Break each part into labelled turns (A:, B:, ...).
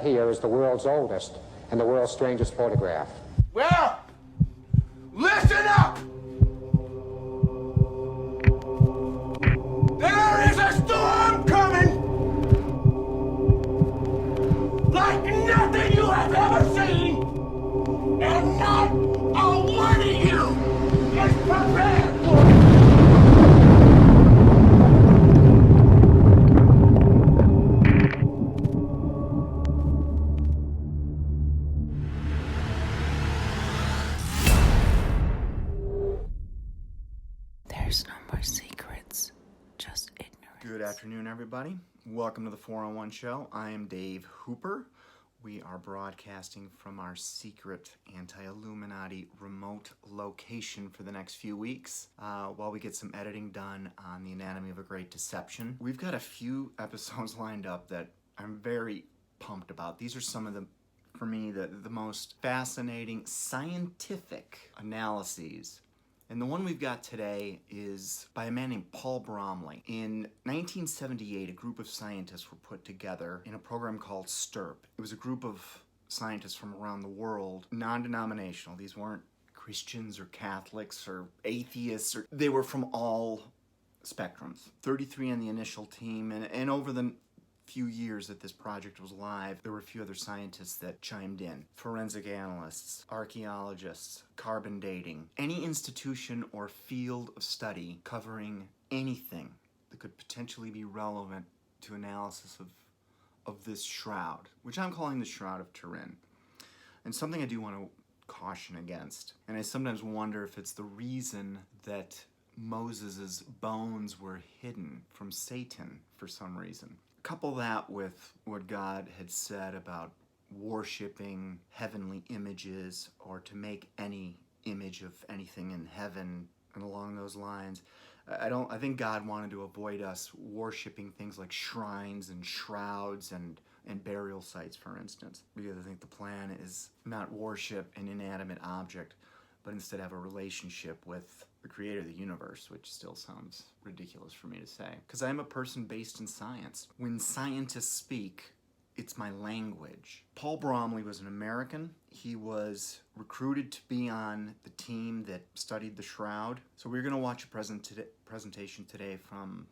A: Here is the world's oldest and the world's strangest photograph.
B: Well, listen up! There is a storm coming! Like nothing you have ever seen! And not a one of you is prepared for it!
C: There's no more secrets, just ignorance.
D: Good afternoon, everybody. Welcome to the 4-on-1 show. I am Dave Hooper. We are broadcasting from our secret anti-Illuminati remote location for the next few weeks while we get some editing done on the Anatomy of a Great Deception. We've got a few episodes lined up that I'm very pumped about. These are some of the, for me, the most fascinating scientific analyses. And the one we've got today is by a man named Paul Bromley. In 1978, a group of scientists were put together in a program called STURP. It was a group of scientists from around the world, non-denominational. These weren't Christians or Catholics or atheists. They were from all spectrums. 33 on the initial team, and over the few years that this project was live, there were a few other scientists that chimed in. Forensic analysts, archaeologists, carbon dating, any institution or field of study covering anything that could potentially be relevant to analysis of this shroud, which I'm calling the Shroud of Turin. And something I do want to caution against, and I sometimes wonder if it's the reason that Moses' bones were hidden from Satan for some reason. Couple that with what God had said about worshiping heavenly images or to make any image of anything in heaven and along those lines. I think God wanted to avoid us worshiping things like shrines and shrouds and burial sites, for instance, because I think the plan is not worship an inanimate object, but instead have a relationship with the creator of the universe, which still sounds ridiculous for me to say, because I'm a person based in science. When scientists speak, it's my language. Paul Bromley was an American. He was recruited to be on the team that studied the Shroud. So we're going to watch a presentation today from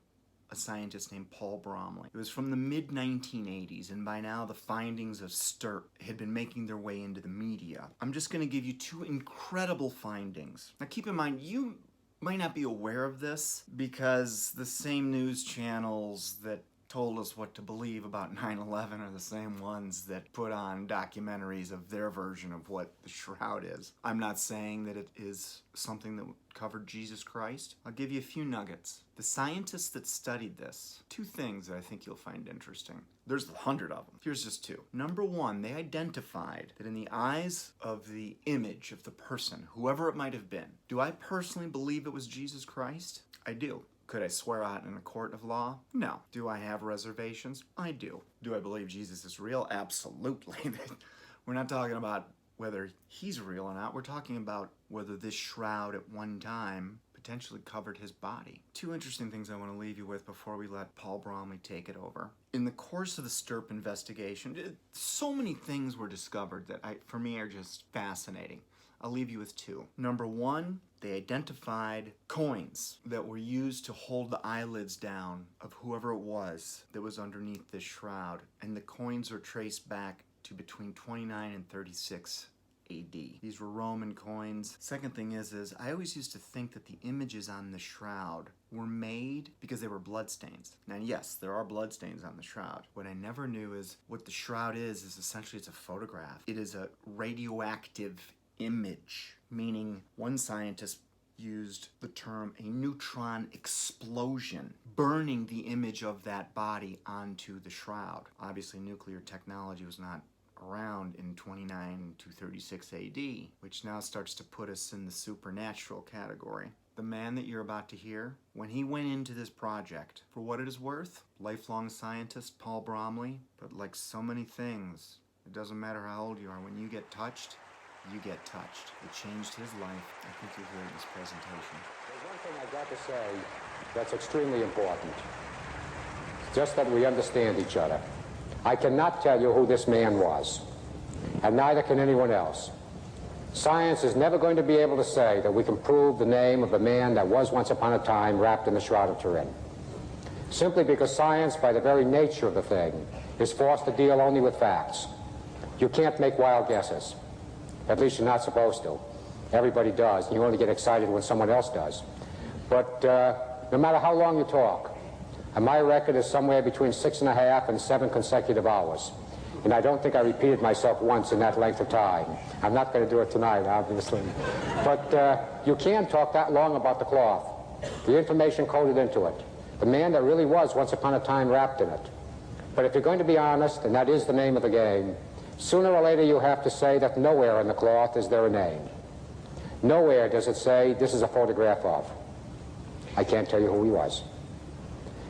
D: a scientist named Paul Bromley. It was from the mid-1980s, and by now the findings of STURP had been making their way into the media. I'm just going to give you two incredible findings. Now keep in mind, you might not be aware of this because the same news channels that told us what to believe about 9/11 are the same ones that put on documentaries of their version of what the Shroud is. I'm not saying that it is something that covered Jesus Christ. I'll give you a few nuggets. The scientists that studied this, two things that I think you'll find interesting. There's 100 of them. Here's just two. Number one, they identified that in the eyes of the image of the person, whoever it might have been, do I personally believe it was Jesus Christ? I do. Could I swear out in a court of law? No. Do I have reservations? I do. Do I believe Jesus is real? Absolutely. We're not talking about whether he's real or not. We're talking about whether this shroud at one time potentially covered his body. Two interesting things I want to leave you with before we let Paul Bromley take it over. In the course of the STURP investigation, so many things were discovered that for me are just fascinating. I'll leave you with two. Number one, they identified coins that were used to hold the eyelids down of whoever it was that was underneath this shroud. And the coins are traced back to between 29 and 36 AD. These were Roman coins. Second thing is I always used to think that the images on the shroud were made because they were bloodstains. Now, yes, there are bloodstains on the shroud. What I never knew is what the shroud is essentially it's a photograph. It is a radioactive image, meaning one scientist used the term a neutron explosion, burning the image of that body onto the shroud. Obviously, nuclear technology was not around in 29 to 36 AD, which now starts to put us in the supernatural category. The man that you're about to hear, when he went into this project, for what it is worth, lifelong scientist Paul Bromley, but like so many things, it doesn't matter how old you are, when you get touched, you get touched. It changed his life. I think you'll hear it in this presentation.
A: There's one thing I've got to say that's extremely important. It's just that we understand each other. I cannot tell you who this man was, and neither can anyone else. Science is never going to be able to say that we can prove the name of the man that was once upon a time wrapped in the Shroud of Turin. Simply because science, by the very nature of the thing, is forced to deal only with facts. You can't make wild guesses. At least you're not supposed to. Everybody does, and you only get excited when someone else does. But no matter how long you talk, and my record is somewhere between 6.5 and 7 consecutive hours. And I don't think I repeated myself once in that length of time. I'm not going to do it tonight, obviously. But you can talk that long about the cloth, the information coded into it, the man that really was once upon a time wrapped in it. But if you're going to be honest, and that is the name of the game, sooner or later you have to say that nowhere in the cloth is there a name. Nowhere does it say this is a photograph of. I can't tell you who he was.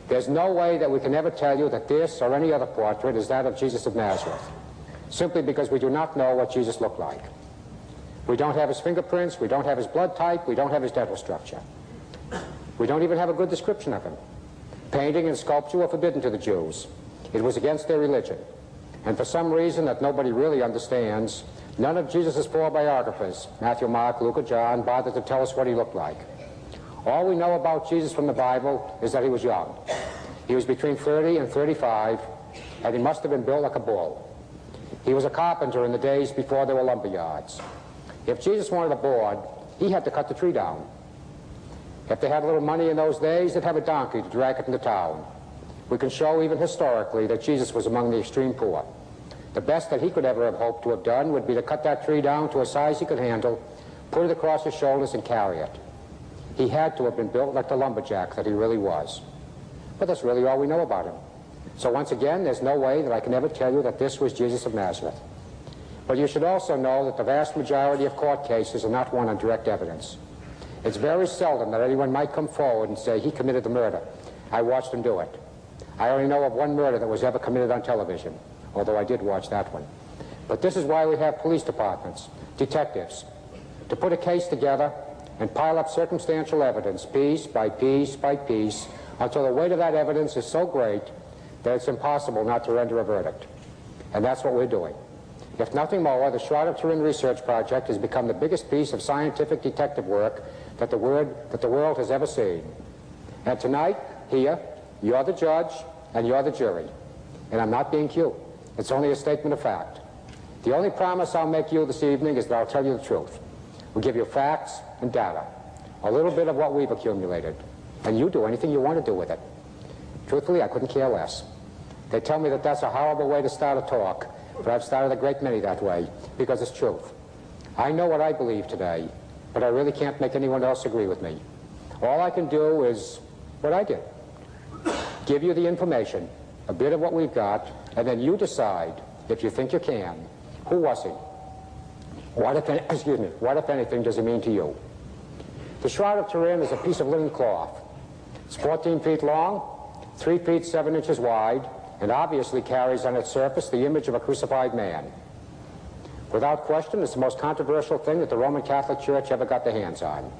A: There's no way that we can ever tell you that this or any other portrait is that of Jesus of Nazareth, simply because we do not know what Jesus looked like. We don't have his fingerprints, we don't have his blood type, we don't have his dental structure. We don't even have a good description of him. Painting and sculpture were forbidden to the Jews. It was against their religion. And for some reason that nobody really understands, none of Jesus' 4 biographers, Matthew, Mark, Luke, or John, bothered to tell us what he looked like. All we know about Jesus from the Bible is that he was young. He was between 30 and 35, and he must have been built like a bull. He was a carpenter in the days before there were lumber yards. If Jesus wanted a board, he had to cut the tree down. If they had a little money in those days, they'd have a donkey to drag it into town. We can show even historically that Jesus was among the extreme poor. The best that he could ever have hoped to have done would be to cut that tree down to a size he could handle, put it across his shoulders, and carry it. He had to have been built like the lumberjack that he really was. But that's really all we know about him. So once again, there's no way that I can ever tell you that this was Jesus of Nazareth. But you should also know that the vast majority of court cases are not won on direct evidence. It's very seldom that anyone might come forward and say, he committed the murder. I watched him do it. I only know of one murder that was ever committed on television, although I did watch that one. But this is why we have police departments, detectives, to put a case together and pile up circumstantial evidence piece by piece by piece until the weight of that evidence is so great that it's impossible not to render a verdict. And that's what we're doing. If nothing more, the Shroud of Turin Research Project has become the biggest piece of scientific detective work that the world has ever seen. And tonight, here, you're the judge and you're the jury. And I'm not being cute. It's only a statement of fact. The only promise I'll make you this evening is that I'll tell you the truth. We'll give you facts and data, a little bit of what we've accumulated, and you do anything you want to do with it. Truthfully, I couldn't care less. They tell me that that's a horrible way to start a talk, but I've started a great many that way, because it's truth. I know what I believe today, but I really can't make anyone else agree with me. All I can do is what I did. Give you the information, a bit of what we've got, and then you decide, if you think you can, who was he? What if anything does he mean to you? The Shroud of Turin is a piece of linen cloth. It's 14 feet long, 3 feet 7 inches wide, and obviously carries on its surface the image of a crucified man. Without question, it's the most controversial thing that the Roman Catholic Church ever got their hands on.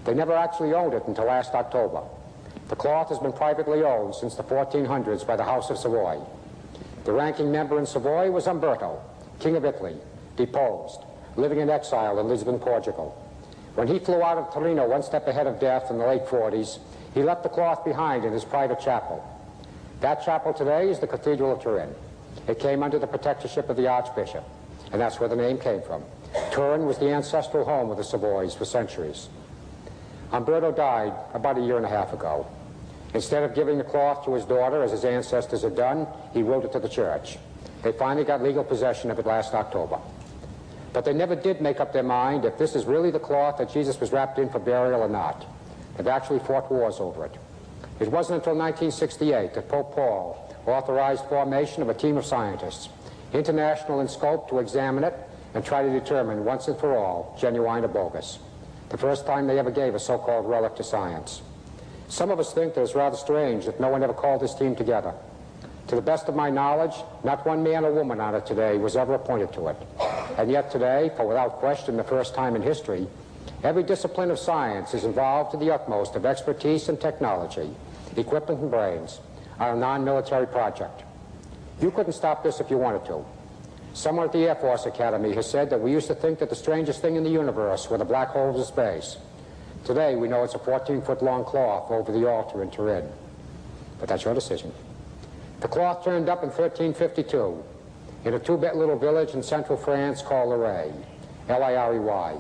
A: They never actually owned it until last October. The cloth has been privately owned since the 1400s by the House of Savoy. The ranking member in Savoy was Umberto, King of Italy, deposed, living in exile in Lisbon, Portugal. When he flew out of Turin one step ahead of death in the late 40s, he left the cloth behind in his private chapel. That chapel today is the Cathedral of Turin. It came under the protectorship of the Archbishop, and that's where the name came from. Turin was the ancestral home of the Savoys for centuries. Umberto died about 1.5 years ago. Instead of giving the cloth to his daughter, as his ancestors had done, he willed it to the church. They finally got legal possession of it last October. But they never did make up their mind if this is really the cloth that Jesus was wrapped in for burial or not. They've actually fought wars over it. It wasn't until 1968 that Pope Paul authorized formation of a team of scientists, international in scope, to examine it and try to determine once and for all, genuine or bogus. The first time they ever gave a so-called relic to science. Some of us think that it's rather strange that no one ever called this team together. To the best of my knowledge, not one man or woman on it today was ever appointed to it. And yet today, for without question the first time in history, every discipline of science is involved to the utmost of expertise and technology, equipment and brains, on a non-military project. You couldn't stop this if you wanted to. Someone at the Air Force Academy has said that we used to think that the strangest thing in the universe were the black holes of space. Today, we know it's a 14-foot-long cloth over the altar in Turin. But that's your decision. The cloth turned up in 1352 in a two-bit little village in central France called Lirey, L-I-R-E-Y.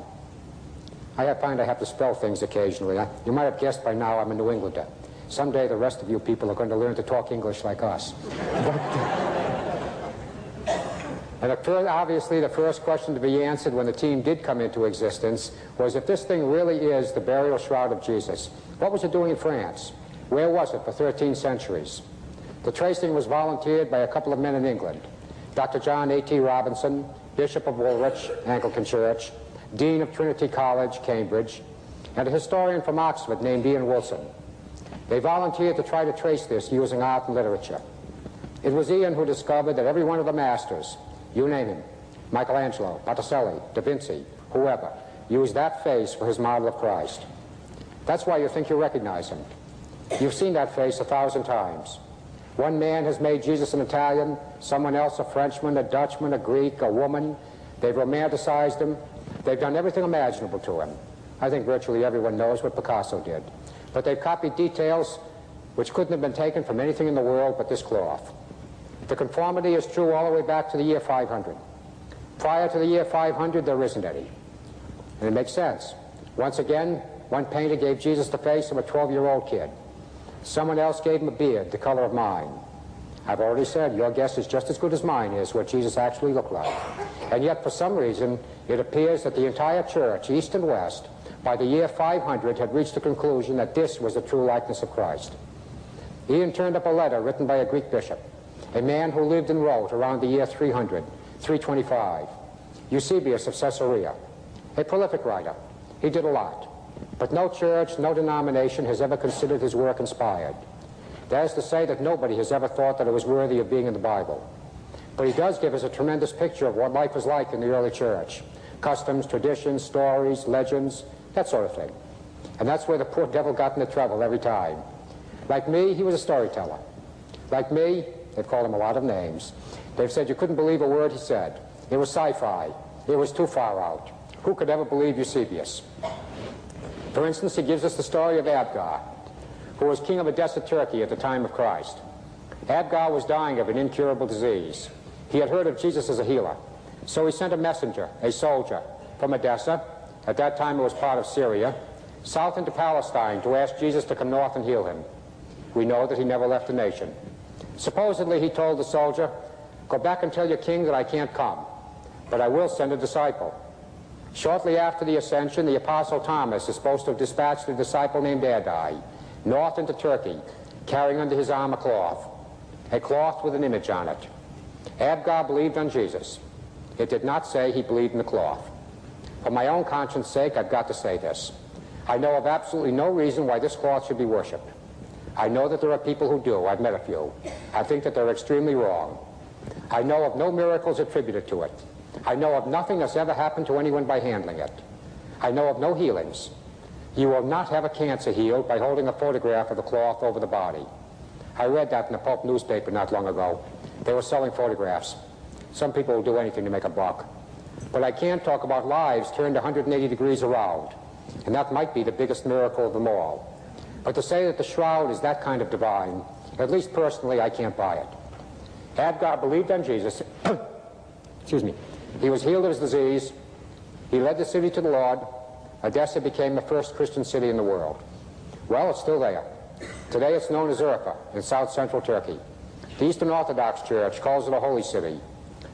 A: I find I have to spell things occasionally. You might have guessed by now I'm a New Englander. Someday the rest of you people are going to learn to talk English like us. And obviously the first question to be answered when the team did come into existence was, if this thing really is the burial shroud of Jesus, what was it doing in France? Where was it for 13 centuries? The tracing was volunteered by a couple of men in England, Dr. John A.T. Robinson, Bishop of Woolwich, Anglican Church, Dean of Trinity College, Cambridge, and a historian from Oxford named Ian Wilson. They volunteered to try to trace this using art and literature. It was Ian who discovered that every one of the masters, you name him, Michelangelo, Botticelli, Da Vinci, whoever, used that face for his model of Christ. That's why you think you recognize him. You've seen that face 1,000 times. One man has made Jesus an Italian, someone else a Frenchman, a Dutchman, a Greek, a woman. They've romanticized him. They've done everything imaginable to him. I think virtually everyone knows what Picasso did. But they've copied details which couldn't have been taken from anything in the world but this cloth. The conformity is true all the way back to the year 500. Prior to the year 500, there isn't any. And it makes sense. Once again, one painter gave Jesus the face of a 12-year-old kid. Someone else gave him a beard the color of mine. I've already said your guess is just as good as mine is what Jesus actually looked like. And yet, for some reason, it appears that the entire church, east and west, by the year 500 had reached the conclusion that this was the true likeness of Christ. Ian turned up a letter written by a Greek bishop, a man who lived and wrote around the year 300, 325, Eusebius of Caesarea, a prolific writer. He did a lot. But no church, no denomination has ever considered his work inspired. That is to say that nobody has ever thought that it was worthy of being in the Bible. But he does give us a tremendous picture of what life was like in the early church. Customs, traditions, stories, legends, that sort of thing. And that's where the poor devil got into trouble every time. Like me, he was a storyteller. Like me, they've called him a lot of names. They've said you couldn't believe a word he said. It was sci-fi. It was too far out. Who could ever believe Eusebius? For instance, he gives us the story of Abgar, who was king of Edessa, Turkey at the time of Christ. Abgar was dying of an incurable disease. He had heard of Jesus as a healer, so he sent a messenger, a soldier, from Edessa, at that time it was part of Syria, south into Palestine to ask Jesus to come north and heal him. We know that he never left the nation. Supposedly he told the soldier, "Go back and tell your king that I can't come, but I will send a disciple." Shortly after the ascension, the Apostle Thomas is supposed to have dispatched a disciple named Addai north into Turkey, carrying under his arm a cloth with an image on it. Abgar believed on Jesus. It did not say he believed in the cloth. For my own conscience sake, I've got to say this. I know of absolutely no reason why this cloth should be worshipped. I know that there are people who do. I've met a few. I think that they're extremely wrong. I know of no miracles attributed to it. I know of nothing that's ever happened to anyone by handling it. I know of no healings. You will not have a cancer healed by holding a photograph of the cloth over the body. I read that in the Pulp newspaper not long ago. They were selling photographs. Some people will do anything to make a buck. But I can't talk about lives turned 180 degrees around, and that might be the biggest miracle of them all. But to say that the shroud is that kind of divine, at least personally, I can't buy it. Abgar believed on Jesus. Excuse me. He was healed of his disease. He led the city to the Lord. Edessa became the first Christian city in the world. Well, it's still there. Today it's known as Urfa in south-central Turkey. The Eastern Orthodox Church calls it a holy city.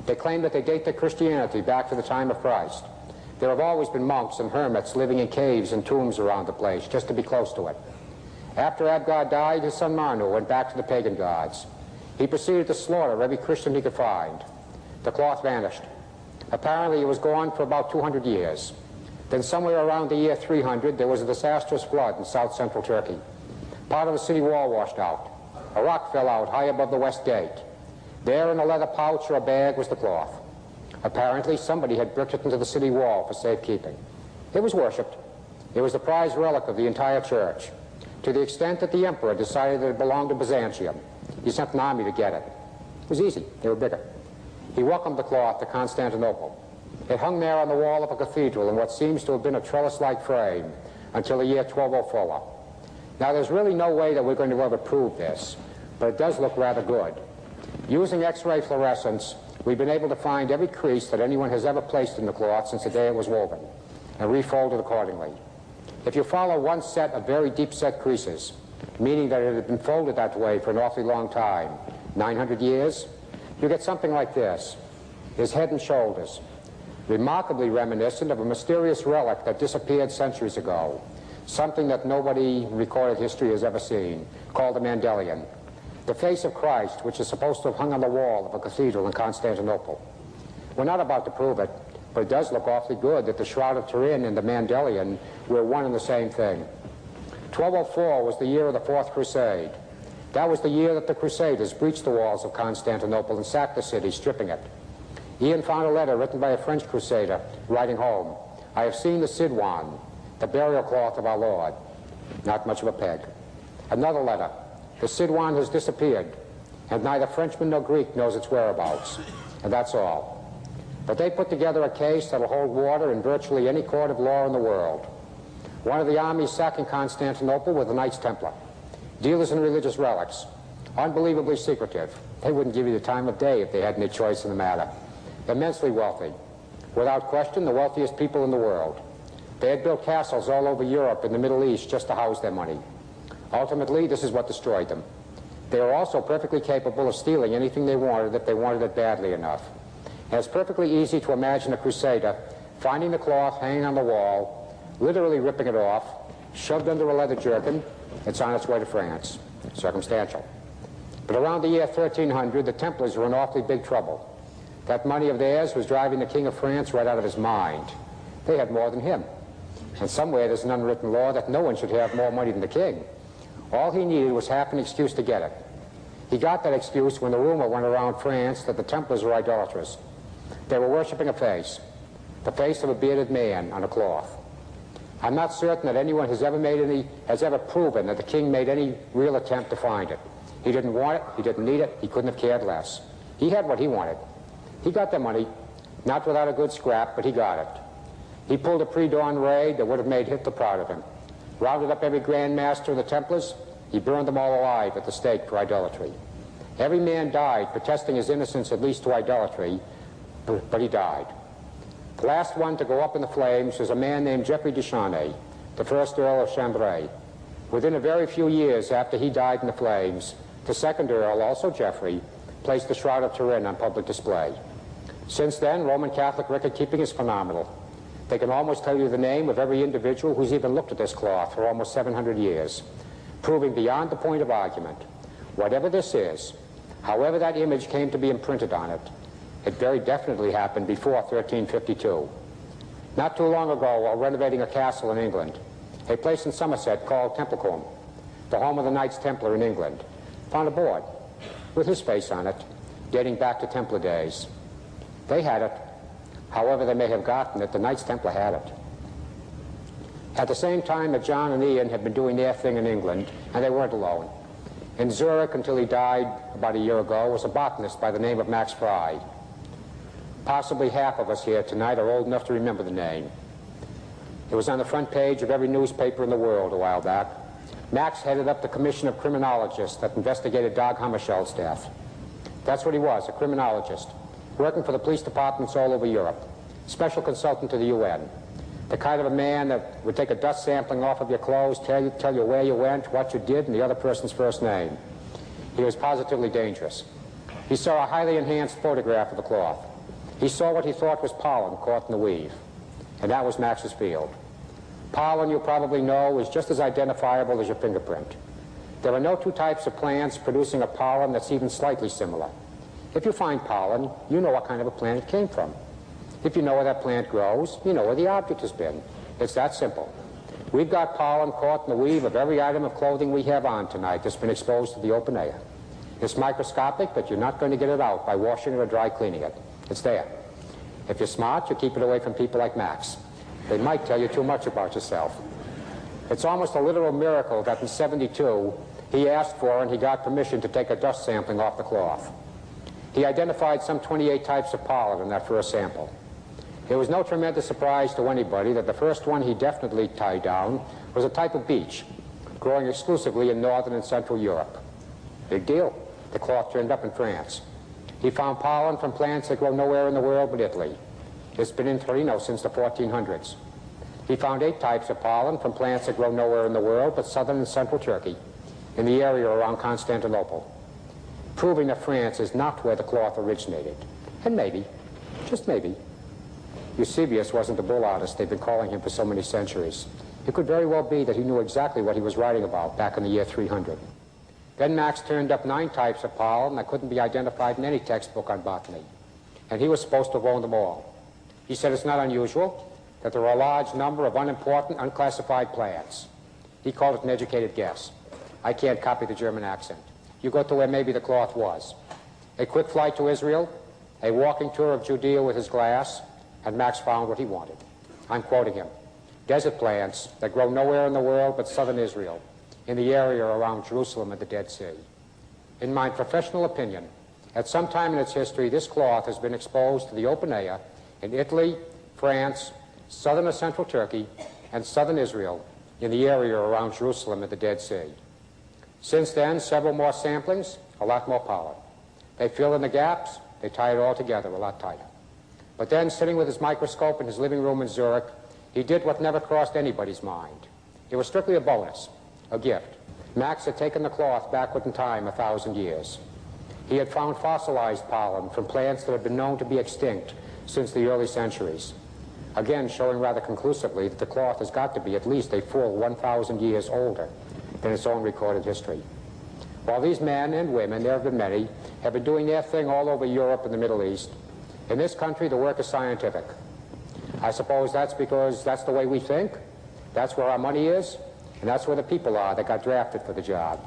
A: They claim that they date their Christianity back to the time of Christ. There have always been monks and hermits living in caves and tombs around the place, just to be close to it. After Abgar died, his son Manu went back to the pagan gods. He proceeded to slaughter every Christian he could find. The cloth vanished. Apparently it was gone for about 200 years. Then somewhere around the year 300, there was a disastrous flood in south-central Turkey. Part of the city wall washed out. A rock fell out high above the west gate. There in a leather pouch or a bag was the cloth. Apparently somebody had bricked it into the city wall for safekeeping. It was worshipped. It was the prized relic of the entire church, to the extent that the emperor decided that it belonged to Byzantium. He sent an army to get it. It was easy. They were bigger. He welcomed the cloth to Constantinople. It hung there on the wall of a cathedral in what seems to have been a trellis-like frame until the year 1204. Now, there's really no way that we're going to ever prove this, but it does look rather good. Using X-ray fluorescence, we've been able to find every crease that anyone has ever placed in the cloth since the day it was woven, and refold it accordingly. If you follow one set of very deep-set creases, meaning that it had been folded that way for an awfully long time, 900 years, you get something like this. His head and shoulders, remarkably reminiscent of a mysterious relic that disappeared centuries ago, something that nobody in recorded history has ever seen, called the Mandelion. The face of Christ, which is supposed to have hung on the wall of a cathedral in Constantinople. We're not about to prove it, but it does look awfully good that the Shroud of Turin and the Mandelion were one and the same thing. 1204 was the year of the Fourth Crusade. That was the year that the Crusaders breached the walls of Constantinople and sacked the city, stripping it. Ian found a letter written by a French crusader, writing home, "I have seen the Sidwan, the burial cloth of our Lord." Not much of a peg. Another letter, "The Sidwan has disappeared, and neither Frenchman nor Greek knows its whereabouts." And that's all. But they put together a case that'll hold water in virtually any court of law in the world. One of the armies sacking Constantinople were the Knights Templar, dealers in religious relics, unbelievably secretive. They wouldn't give you the time of day if they had any choice in the matter. Immensely wealthy, without question the wealthiest people in the world. They had built castles all over Europe and the Middle East just to house their money. Ultimately, this is what destroyed them. They were also perfectly capable of stealing anything they wanted if they wanted it badly enough. And it's perfectly easy to imagine a crusader finding the cloth hanging on the wall, literally ripping it off, shoved under a leather jerkin. It's on its way to France. Circumstantial. But around the year 1300, the Templars were in awfully big trouble. That money of theirs was driving the King of France right out of his mind. They had more than him. And somewhere there's an unwritten law that no one should have more money than the king. All he needed was half an excuse to get it. He got that excuse when the rumor went around France that the Templars were idolatrous. They were worshipping a face, the face of a bearded man on a cloth. I'm not certain that anyone has ever proven that the king made any real attempt to find it. He didn't want it, he didn't need it, he couldn't have cared less. He had what he wanted. He got the money, not without a good scrap, but he got it. He pulled a pre-dawn raid that would have made Hitler proud of him. Rounded up every Grand Master of the Templars, he burned them all alive at the stake for idolatry. Every man died protesting his innocence at least to idolatry, but he died. The last one to go up in the flames was a man named Geoffrey de Charnay, the first Earl of Chambray. Within a very few years after he died in the flames, the second Earl, also Geoffrey, placed the Shroud of Turin on public display. Since then, Roman Catholic record keeping is phenomenal. They can almost tell you the name of every individual who's even looked at this cloth for almost 700 years, proving beyond the point of argument, whatever this is, however that image came to be imprinted on it, it very definitely happened before 1352. Not too long ago, while renovating a castle in England, a place in Somerset called Templecombe, the home of the Knights Templar in England, found a board with his face on it, dating back to Templar days. They had it. However they may have gotten it, the Knights Templar had it. At the same time that John and Ian had been doing their thing in England, and they weren't alone. In Zurich, until he died about a year ago, was a botanist by the name of Max Fry. Possibly half of us here tonight are old enough to remember the name. It was on the front page of every newspaper in the world a while back. Max headed up the commission of criminologists that investigated Dag Hammarskjöld's death. That's what he was, a criminologist, working for the police departments all over Europe, special consultant to the UN, the kind of a man that would take a dust sampling off of your clothes, tell you where you went, what you did, and the other person's first name. He was positively dangerous. He saw a highly enhanced photograph of the cloth. He saw what he thought was pollen caught in the weave, and that was Max's field. Pollen, you probably know, is just as identifiable as your fingerprint. There are no two types of plants producing a pollen that's even slightly similar. If you find pollen, you know what kind of a plant it came from. If you know where that plant grows, you know where the object has been. It's that simple. We've got pollen caught in the weave of every item of clothing we have on tonight that's been exposed to the open air. It's microscopic, but you're not going to get it out by washing it or dry cleaning it. It's there. If you're smart, you keep it away from people like Max. They might tell you too much about yourself. It's almost a literal miracle that in '72 he asked for and he got permission to take a dust sampling off the cloth. He identified some 28 types of pollen in that first sample. It was no tremendous surprise to anybody that the first one he definitely tied down was a type of beech, growing exclusively in northern and central Europe. Big deal. The cloth turned up in France. He found pollen from plants that grow nowhere in the world but Italy. It's been in Turin since the 1400s. He found 8 types of pollen from plants that grow nowhere in the world but southern and central Turkey, in the area around Constantinople, proving that France is not where the cloth originated. And maybe, just maybe, Eusebius wasn't the bull artist they've been calling him for so many centuries. It could very well be that he knew exactly what he was writing about back in the year 300. Then Max turned up 9 types of pollen that couldn't be identified in any textbook on botany, and he was supposed to have owned them all. He said it's not unusual that there are a large number of unimportant, unclassified plants. He called it an educated guess. I can't copy the German accent. You go to where maybe the cloth was. A quick flight to Israel, a walking tour of Judea with his glass, and Max found what he wanted. I'm quoting him. Desert plants that grow nowhere in the world but southern Israel, in the area around Jerusalem and the Dead Sea. In my professional opinion, at some time in its history, this cloth has been exposed to the open air in Italy, France, southern or central Turkey, and southern Israel, in the area around Jerusalem and the Dead Sea. Since then, several more samplings, a lot more pollen. They fill in the gaps, they tie it all together a lot tighter. But then, sitting with his microscope in his living room in Zurich, he did what never crossed anybody's mind. It was strictly a bonus, a gift. Max had taken the cloth backward in time 1,000 years. He had found fossilized pollen from plants that had been known to be extinct since the early centuries. Again, showing rather conclusively that the cloth has got to be at least a full 1,000 years older than its own recorded history. While these men and women, there have been many, have been doing their thing all over Europe and the Middle East, in this country the work is scientific. I suppose that's because that's the way we think, that's where our money is, and that's where the people are that got drafted for the job.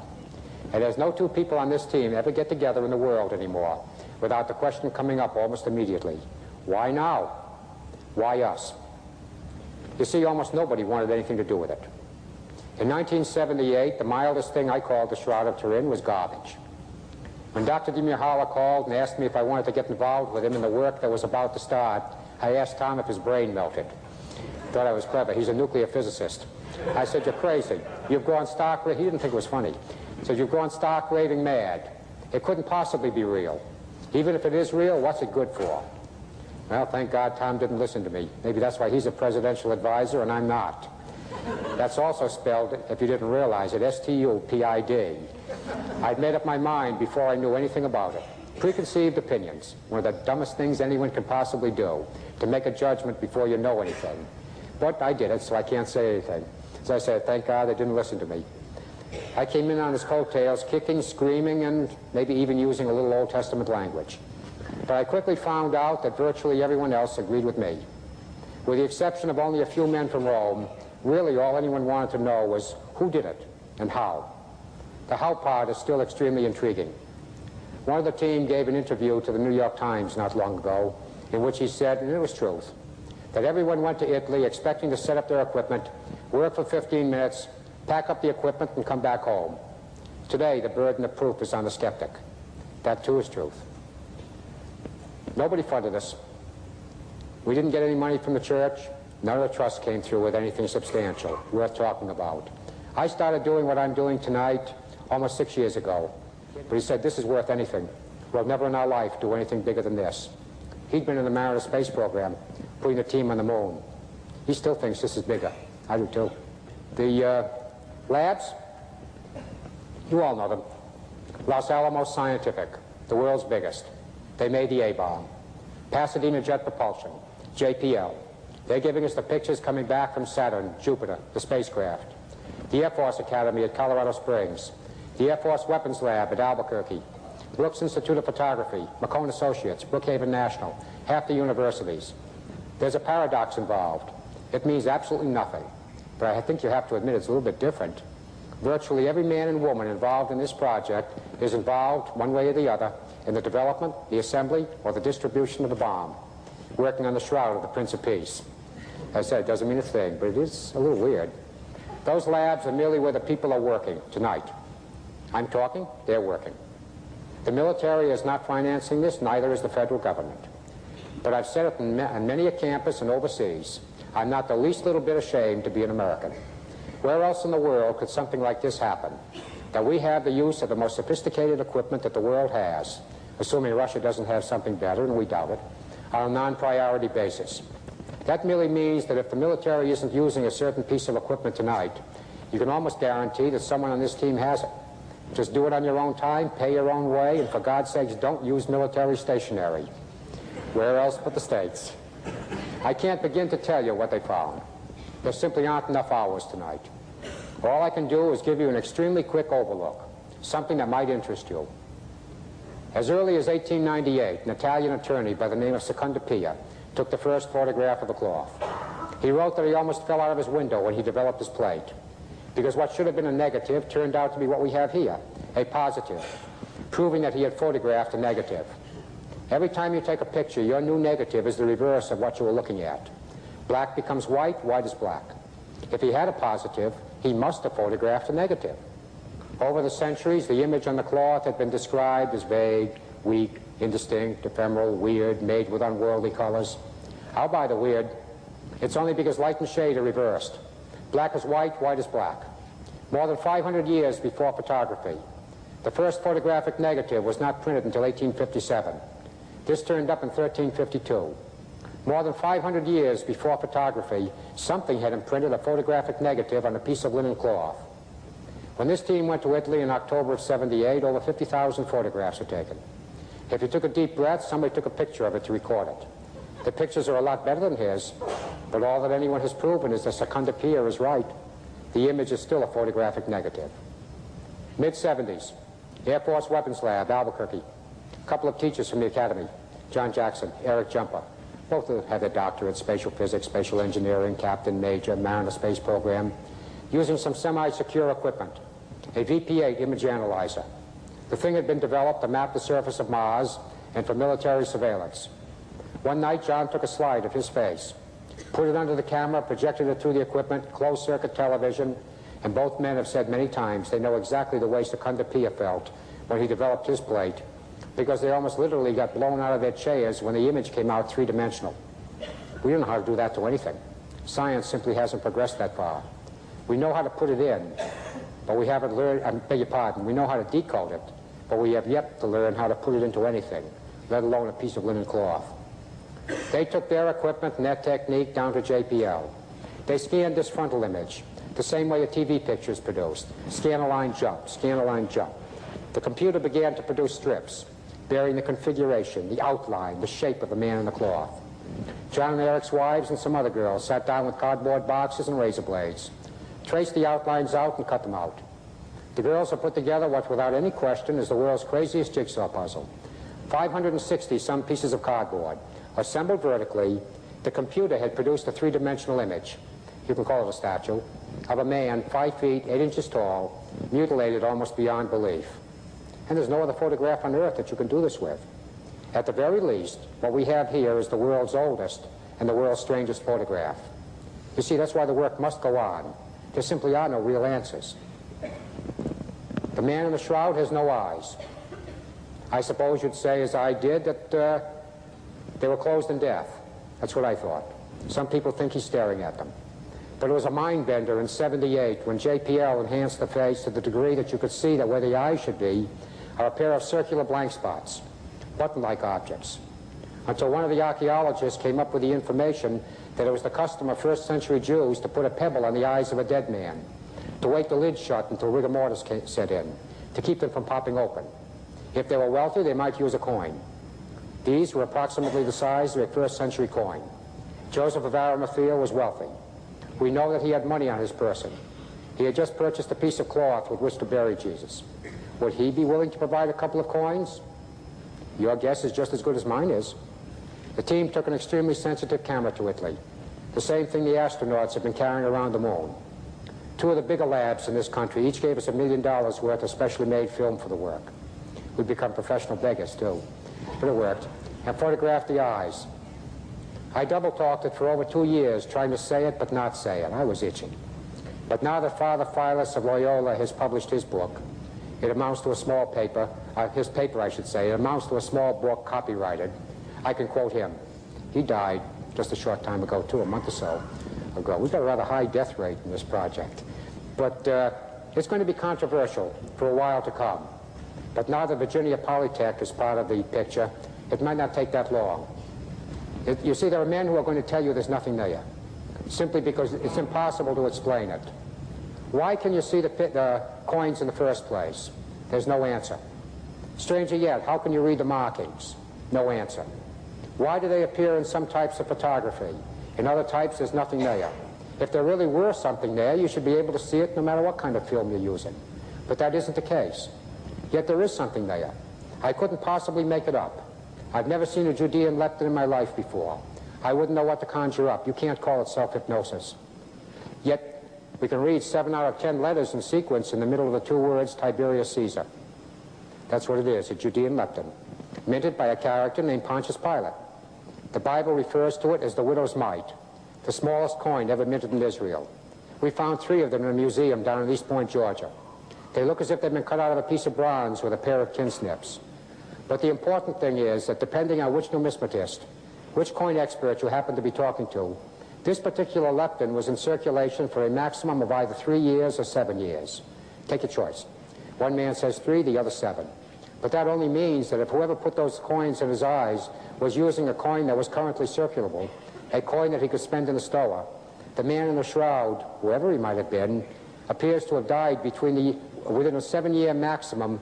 A: And there's no 2 people on this team ever get together in the world anymore without the question coming up almost immediately. Why now? Why us? You see, almost nobody wanted anything to do with it. In 1978, the mildest thing I called the Shroud of Turin was garbage. When Dr. Demir called and asked me if I wanted to get involved with him in the work that was about to start, I asked Tom if his brain melted. Thought I was clever. He's a nuclear physicist. I said, "You're crazy. You've gone stark." He didn't think it was funny. He said, "You've gone stark raving mad. It couldn't possibly be real. Even if it is real, what's it good for?" Well, thank God Tom didn't listen to me. Maybe that's why he's a presidential advisor and I'm not. That's also spelled, if you didn't realize it, S-T-U-P-I-D. I'd made up my mind before I knew anything about it. Preconceived opinions, one of the dumbest things anyone can possibly do, to make a judgment before you know anything. But I did it, so I can't say anything. As I said, thank God they didn't listen to me. I came in on his coattails, kicking, screaming, and maybe even using a little Old Testament language. But I quickly found out that virtually everyone else agreed with me. With the exception of only a few men from Rome, really all anyone wanted to know was who did it and how. The how part is still extremely intriguing. One of the team gave an interview to the New York Times not long ago in which he said, and it was truth, that everyone went to Italy expecting to set up their equipment, work for 15 minutes, pack up the equipment, and come back home. Today, the burden of proof is on the skeptic. That, too, is truth. Nobody funded us. We didn't get any money from the church. None of the trust came through with anything substantial, worth talking about. I started doing what I'm doing tonight almost 6 years ago. But he said, this is worth anything. We'll never in our life do anything bigger than this. He'd been in the Mariner space program, putting the team on the moon. He still thinks this is bigger. I do too. The labs, you all know them. Los Alamos Scientific, the world's biggest. They made the A-bomb. Pasadena Jet Propulsion, JPL. They're giving us the pictures coming back from Saturn, Jupiter, the spacecraft. The Air Force Academy at Colorado Springs. The Air Force Weapons Lab at Albuquerque. Brooks Institute of Photography, McCone Associates, Brookhaven National, half the universities. There's a paradox involved. It means absolutely nothing. But I think you have to admit it's a little bit different. Virtually every man and woman involved in this project is involved, one way or the other, in the development, the assembly, or the distribution of the bomb, working on the Shroud of the Prince of Peace. As I said, it doesn't mean a thing, but it is a little weird. Those labs are merely where the people are working tonight. I'm talking, they're working. The military is not financing this, neither is the federal government. But I've said it on many a campus and overseas, I'm not the least little bit ashamed to be an American. Where else in the world could something like this happen? That we have the use of the most sophisticated equipment that the world has, assuming Russia doesn't have something better, and we doubt it, on a non-priority basis. That merely means that if the military isn't using a certain piece of equipment tonight, you can almost guarantee that someone on this team has it. Just do it on your own time, pay your own way, and for God's sakes, don't use military stationery. Where else but the States? I can't begin to tell you what they found. There simply aren't enough hours tonight. All I can do is give you an extremely quick overlook, something that might interest you. As early as 1898, an Italian attorney by the name of Secundapia took the first photograph of the cloth. He wrote that he almost fell out of his window when he developed his plate, because what should have been a negative turned out to be what we have here, a positive, proving that he had photographed a negative. Every time you take a picture, your new negative is the reverse of what you were looking at. Black becomes white, white is black. If he had a positive, he must have photographed a negative. Over the centuries, the image on the cloth had been described as vague, weak, indistinct, ephemeral, weird, made with unworldly colors. I'll buy the weird. It's only because light and shade are reversed. Black is white, white is black. More than 500 years before photography, the first photographic negative was not printed until 1857. This turned up in 1352. More than 500 years before photography, something had imprinted a photographic negative on a piece of linen cloth. When this team went to Italy in October of '78, over 50,000 photographs were taken. If you took a deep breath, somebody took a picture of it to record it. The pictures are a lot better than his, but all that anyone has proven is that Secundapia is right. The image is still a photographic negative. Mid-70s, Air Force Weapons Lab, Albuquerque. A couple of teachers from the academy, John Jackson, Eric Jumper. Both of them had their doctorate, spatial physics, spatial engineering, captain, major, Mariner space program, using some semi-secure equipment, a VP-8 image analyzer. The thing had been developed to map the surface of Mars and for military surveillance. One night, John took a slide of his face, put it under the camera, projected it through the equipment, closed-circuit television, and both men have said many times they know exactly the way Secundapia felt when he developed his plate, because they almost literally got blown out of their chairs when the image came out three-dimensional. We don't know how to do that to anything. Science simply hasn't progressed that far. We know how to put it in, but we haven't learned, I beg your pardon, we know how to decode it, but we have yet to learn how to put it into anything, let alone a piece of linen cloth. They took their equipment and their technique down to JPL. They scanned this frontal image, the same way a TV picture is produced. Scan a line, jump, scan a line, jump. The computer began to produce strips, bearing the configuration, the outline, the shape of the man in the cloth. John and Eric's wives and some other girls sat down with cardboard boxes and razor blades, traced the outlines out and cut them out. The girls have put together what, without any question, is the world's craziest jigsaw puzzle. 560 some pieces of cardboard. Assembled vertically, the computer had produced a three-dimensional image, you can call it a statue, of a man 5 feet 8 inches tall, mutilated almost beyond belief. And there's no other photograph on Earth that you can do this with. At the very least, what we have here is the world's oldest and the world's strangest photograph. You see, that's why the work must go on. There simply are no real answers. The man in the shroud has no eyes. I suppose you'd say, as I did, that they were closed in death. That's what I thought. Some people think he's staring at them. But it was a mind bender in '78 when JPL enhanced the face to the degree that you could see that where the eyes should be are a pair of circular blank spots, button-like objects, until one of the archaeologists came up with the information that it was the custom of first-century Jews to put a pebble on the eyes of a dead man, to wait the lid shut until rigor mortis set in, to keep them from popping open. If they were wealthy, they might use a coin. These were approximately the size of a first-century coin. Joseph of Arimathea was wealthy. We know that he had money on his person. He had just purchased a piece of cloth with which to bury Jesus. Would he be willing to provide a couple of coins? Your guess is just as good as mine is. The team took an extremely sensitive camera to Italy, the same thing the astronauts have been carrying around the moon. Two of the bigger labs in this country each gave us $1 million worth of specially made film for the work. We'd become professional beggars, too. But it worked. And photographed the eyes. I double-talked it for over 2 years, trying to say it but not say it. I was itching. But now that Father Philos of Loyola has published his book, it amounts to a small paper, his paper, I should say. It amounts to a small book, copyrighted. I can quote him. He died just a short time ago, too, a month or so ago. We've got a rather high death rate in this project. But it's going to be controversial for a while to come. But now that Virginia Polytech is part of the picture, it might not take that long. You see, there are men who are going to tell you there's nothing there, simply because it's impossible to explain it. Why can you see the coins in the first place? There's no answer. Stranger yet, how can you read the markings? No answer. Why do they appear in some types of photography? In other types, there's nothing there. If there really were something there, you should be able to see it no matter what kind of film you're using. But that isn't the case. Yet there is something there. I couldn't possibly make it up. I've never seen a Judean lepton in my life before. I wouldn't know what to conjure up. You can't call it self-hypnosis. Yet we can read 7 out of 10 letters in sequence in the middle of the 2 words Tiberius Caesar. That's what it is, a Judean lepton, minted by a character named Pontius Pilate. The Bible refers to it as the widow's mite, the smallest coin ever minted in Israel. We found 3 of them in a museum down in East Point, Georgia. They look as if they've been cut out of a piece of bronze with a pair of tin snips. But the important thing is that depending on which numismatist, which coin expert you happen to be talking to, this particular lepton was in circulation for a maximum of either 3 years or 7 years. Take your choice. One man says 3, the other 7. But that only means that if whoever put those coins in his eyes was using a coin that was currently circulable, a coin that he could spend in the Stoa, the man in the shroud, whoever he might have been, appears to have died within a 7-year maximum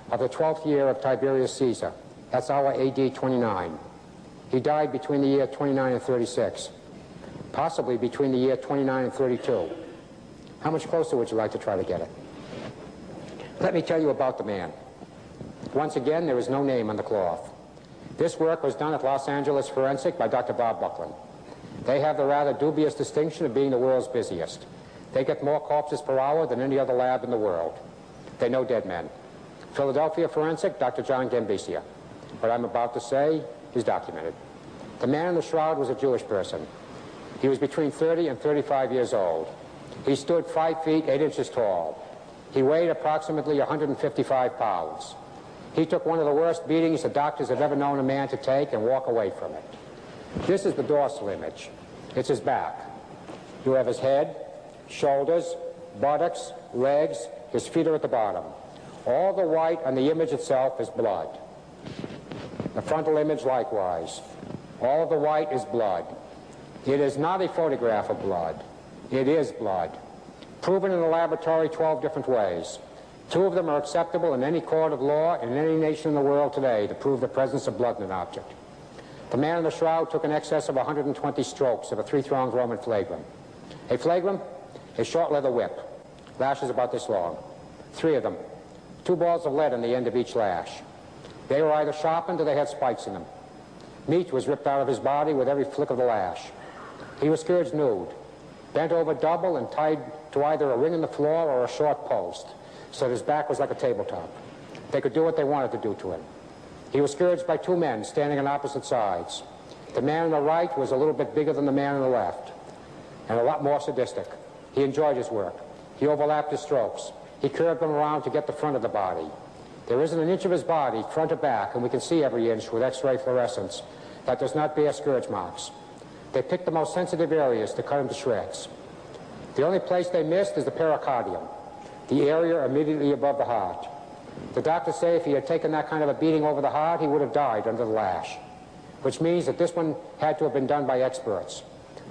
A: of the 12th year of Tiberius Caesar. That's our AD 29. He died between the year 29 and 36, possibly between the year 29 and 32. How much closer would you like to try to get it? Let me tell you about the man. Once again, there is no name on the cloth. This work was done at Los Angeles Forensic by Dr. Bob Buckland. They have the rather dubious distinction of being the world's busiest. They get more corpses per hour than any other lab in the world. They know dead men. Philadelphia Forensic, Dr. John Gambicia. What I'm about to say is documented. The man in the shroud was a Jewish person. He was between 30 and 35 years old. He stood 5 feet 8 inches tall. He weighed approximately 155 pounds. He took one of the worst beatings the doctors have ever known a man to take and walk away from it. This is the dorsal image. It's his back. You have his head, shoulders, buttocks, legs. His feet are at the bottom. All the white on the image itself is blood. The frontal image likewise. All of the white is blood. It is not a photograph of blood. It is blood. Proven in the laboratory 12 different ways. 2 of them are acceptable in any court of law in any nation in the world today to prove the presence of blood in an object. The man in the shroud took in excess of 120 strokes of a 3-thonged Roman flagrum. A flagrum? A short leather whip. Lashes about this long. 3 of them. 2 balls of lead on the end of each lash. They were either sharpened or they had spikes in them. Meat was ripped out of his body with every flick of the lash. He was scourged nude, bent over double and tied to either a ring in the floor or a short post, so that his back was like a tabletop. They could do what they wanted to do to him. He was scourged by 2 men standing on opposite sides. The man on the right was a little bit bigger than the man on the left, and a lot more sadistic. He enjoyed his work. He overlapped his strokes. He curved them around to get the front of the body. There isn't an inch of his body, front to back, and we can see every inch with X-ray fluorescence, that does not bear scourge marks. They picked the most sensitive areas to cut him to shreds. The only place they missed is the pericardium, the area immediately above the heart. The doctors say if he had taken that kind of a beating over the heart, he would have died under the lash, which means that this one had to have been done by experts.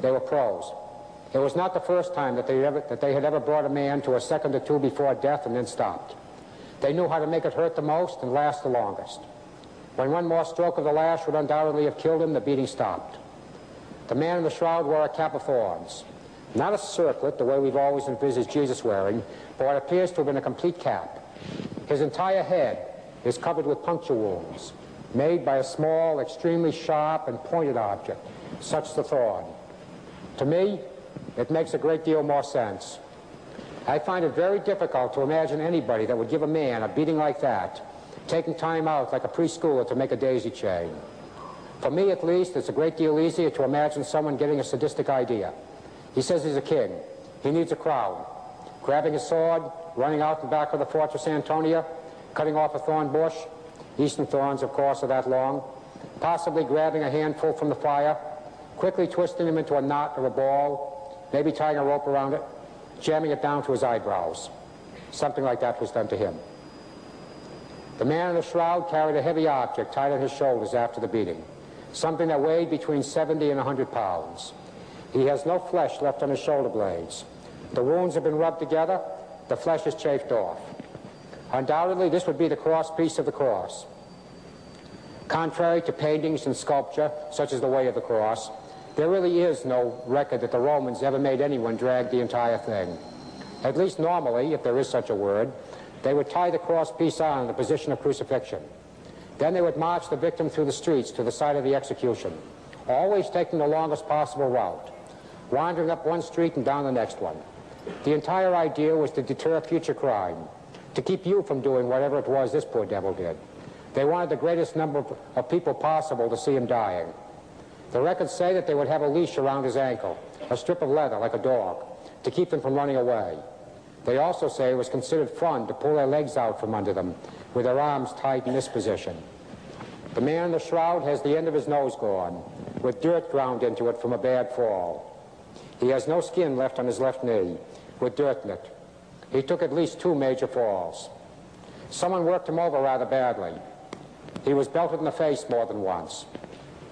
A: They were pros. It was not the first time that they had ever brought a man to a second or 2 before death and then stopped. They knew how to make it hurt the most and last the longest. When one more stroke of the lash would undoubtedly have killed him, the beating stopped. The man in the shroud wore a cap of thorns. Not a circlet, the way we've always envisaged Jesus wearing, but what appears to have been a complete cap. His entire head is covered with puncture wounds, made by a small, extremely sharp and pointed object, such the thorn. To me, it makes a great deal more sense. I find it very difficult to imagine anybody that would give a man a beating like that, taking time out like a preschooler to make a daisy chain. For me, at least, it's a great deal easier to imagine someone getting a sadistic idea. He says he's a king. He needs a crowd. Grabbing his sword, running out the back of the Fortress Antonia, cutting off a thorn bush. Eastern thorns, of course, are that long. Possibly grabbing a handful from the fire, quickly twisting them into a knot or a ball, maybe tying a rope around it, jamming it down to his eyebrows. Something like that was done to him. The man in the shroud carried a heavy object tied on his shoulders after the beating, something that weighed between 70 and 100 pounds. He has no flesh left on his shoulder blades. The wounds have been rubbed together, the flesh is chafed off. Undoubtedly, this would be the cross piece of the cross. Contrary to paintings and sculpture, such as the Way of the Cross, there really is no record that the Romans ever made anyone drag the entire thing. At least normally, if there is such a word, they would tie the cross piece on in the position of crucifixion. Then they would march the victim through the streets to the site of the execution, always taking the longest possible route, wandering up one street and down the next one. The entire idea was to deter future crime, to keep you from doing whatever it was this poor devil did. They wanted the greatest number of people possible to see him dying. The records say that they would have a leash around his ankle, a strip of leather like a dog, to keep them from running away. They also say it was considered fun to pull their legs out from under them with their arms tied in this position. The man in the shroud has the end of his nose gone, with dirt ground into it from a bad fall. He has no skin left on his left knee, with dirt in it. He took at least 2 major falls. Someone worked him over rather badly. He was belted in the face more than once.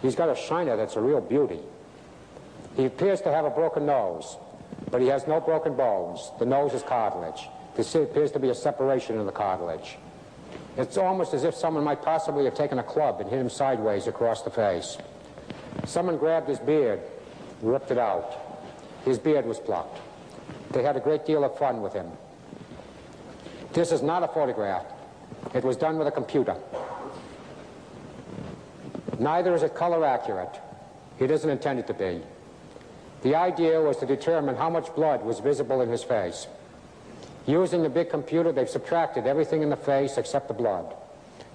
A: He's got a shiner that's a real beauty. He appears to have a broken nose, but he has no broken bones. The nose is cartilage. There appears to be a separation in the cartilage. It's almost as if someone might possibly have taken a club and hit him sideways across the face. Someone grabbed his beard, ripped it out. His beard was plucked. They had a great deal of fun with him. This is not a photograph. It was done with a computer. Neither is it color accurate. It isn't intended to be. The idea was to determine how much blood was visible in his face. Using the big computer, they've subtracted everything in the face except the blood.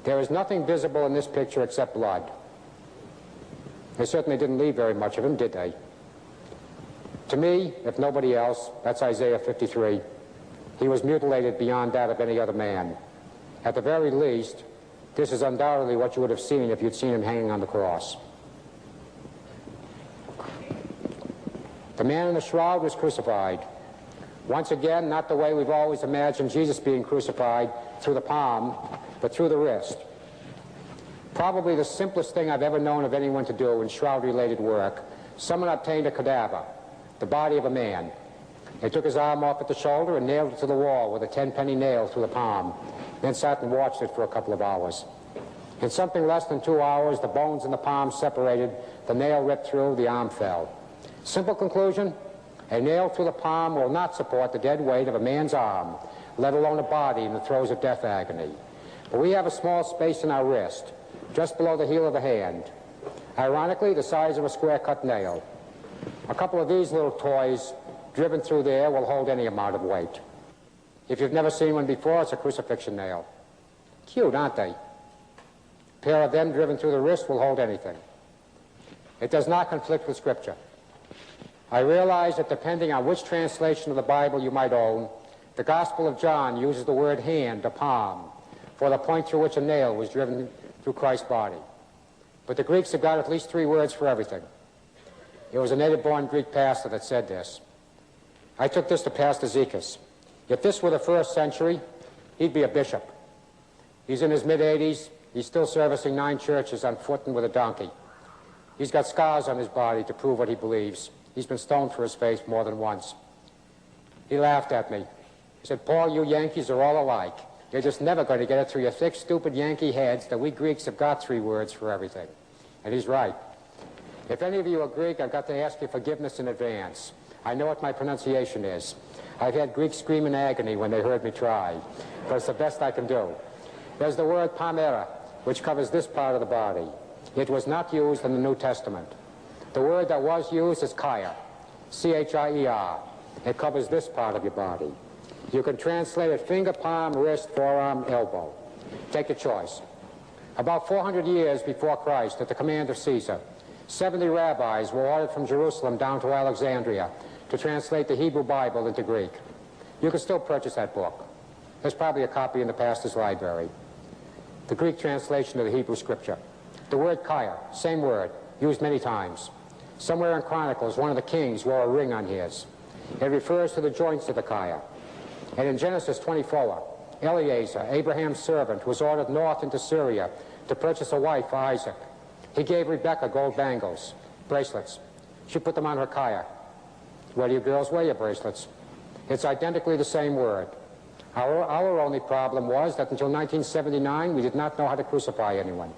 A: There is nothing visible in this picture except blood. They certainly didn't leave very much of him, did they? To me, if nobody else, that's Isaiah 53. He was mutilated beyond that of any other man. At the very least, this is undoubtedly what you would have seen if you'd seen him hanging on the cross. The man in the shroud was crucified. Once again, not the way we've always imagined Jesus being crucified, through the palm, but through the wrist. Probably the simplest thing I've ever known of anyone to do in shroud-related work. Someone obtained a cadaver, the body of a man. They took his arm off at the shoulder and nailed it to the wall with a 10-penny nail through the palm, then sat and watched it for a couple of hours. In something less than 2 hours, the bones in the palm separated, the nail ripped through, the arm fell. Simple conclusion, a nail through the palm will not support the dead weight of a man's arm, let alone a body in the throes of death agony. But we have a small space in our wrist, just below the heel of the hand. Ironically, the size of a square-cut nail. A couple of these little toys driven through there will hold any amount of weight. If you've never seen one before, it's a crucifixion nail. Cute, aren't they? A pair of them driven through the wrist will hold anything. It does not conflict with Scripture. I realize that depending on which translation of the Bible you might own, the Gospel of John uses the word hand, or palm, for the point through which a nail was driven through Christ's body. But the Greeks have got at least 3 words for everything. It was a native-born Greek pastor that said this. I took this to Pastor Zekas. If this were the 1st century, he'd be a bishop. He's in his mid-80s. He's still servicing 9 churches on foot and with a donkey. He's got scars on his body to prove what he believes. He's been stoned for his faith more than once. He laughed at me. He said, Paul, you Yankees are all alike. You're just never going to get it through your thick, stupid Yankee heads that we Greeks have got 3 words for everything. And he's right. If any of you are Greek, I've got to ask you forgiveness in advance. I know what my pronunciation is. I've had Greeks scream in agony when they heard me try, but it's the best I can do. There's the word pamera, which covers this part of the body. It was not used in the New Testament. The word that was used is chire, C-H-I-E-R. It covers this part of your body. You can translate it finger, palm, wrist, forearm, elbow. Take your choice. About 400 years before Christ, at the command of Caesar, 70 rabbis were ordered from Jerusalem down to Alexandria to translate the Hebrew Bible into Greek. You can still purchase that book. There's probably a copy in the pastor's library. The Greek translation of the Hebrew scripture. The word Kaya, same word, used many times. Somewhere in Chronicles, one of the kings wore a ring on his. It refers to the joints of the Kaya. And in Genesis 24, Eliezer, Abraham's servant, was ordered north into Syria to purchase a wife for Isaac. He gave Rebekah gold bangles, bracelets. She put them on her Kaya. Where do you girls wear your bracelets? It's identically the same word. Our only problem was that until 1979, we did not know how to crucify anyone.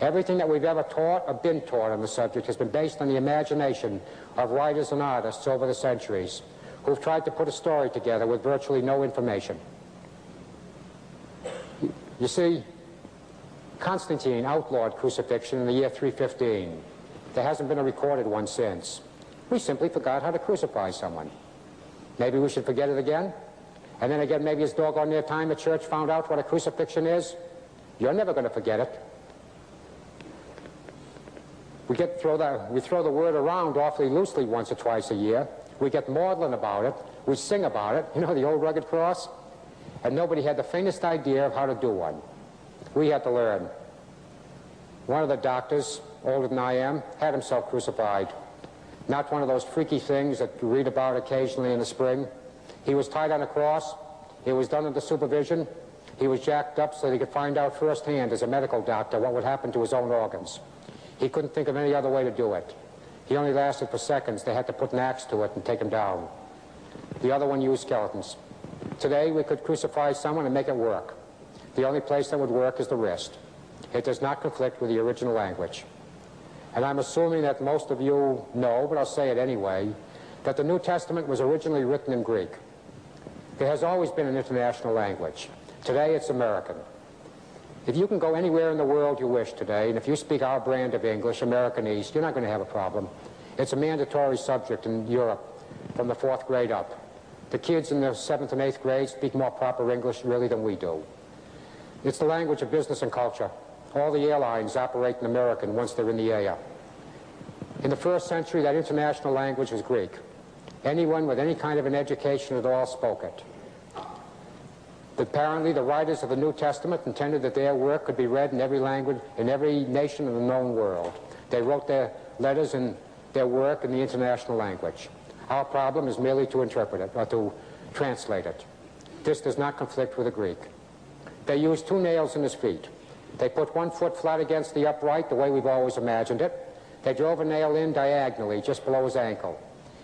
A: Everything that we've ever taught or been taught on the subject has been based on the imagination of writers and artists over the centuries who've tried to put a story together with virtually no information. You see, Constantine outlawed crucifixion in the year 315. There hasn't been a recorded one since. We simply forgot how to crucify someone. Maybe we should forget it again? And then again, maybe it's doggone near time the church found out what a crucifixion is? You're never going to forget it. We throw the word around awfully loosely once or twice a year. We get maudlin about it. We sing about it. You know, the old rugged cross? And nobody had the faintest idea of how to do one. We had to learn. One of the doctors, older than I am, had himself crucified. Not one of those freaky things that you read about occasionally in the spring. He was tied on a cross. It was done under supervision. He was jacked up so that he could find out firsthand as a medical doctor what would happen to his own organs. He couldn't think of any other way to do it. He only lasted for seconds. They had to put an axe to it and take him down. The other one used skeletons. Today we could crucify someone and make it work. The only place that would work is the wrist. It does not conflict with the original language. And I'm assuming that most of you know, but I'll say it anyway, that the New Testament was originally written in Greek. There has always been an international language. Today it's American. If you can go anywhere in the world you wish today, and if you speak our brand of English, American East, you're not going to have a problem. It's a mandatory subject in Europe from the 4th grade up. The kids in the 7th and 8th grade speak more proper English really than we do. It's the language of business and culture. All the airlines operate in American once they're in the air. In the 1st century, that international language was Greek. Anyone with any kind of an education at all spoke it. Apparently, the writers of the New Testament intended that their work could be read in every language, in every nation in the known world. They wrote their letters and their work in the international language. Our problem is merely to interpret it, or to translate it. This does not conflict with the Greek. They used 2 nails in his feet. They put one foot flat against the upright, the way we've always imagined it. They drove a nail in diagonally, just below his ankle.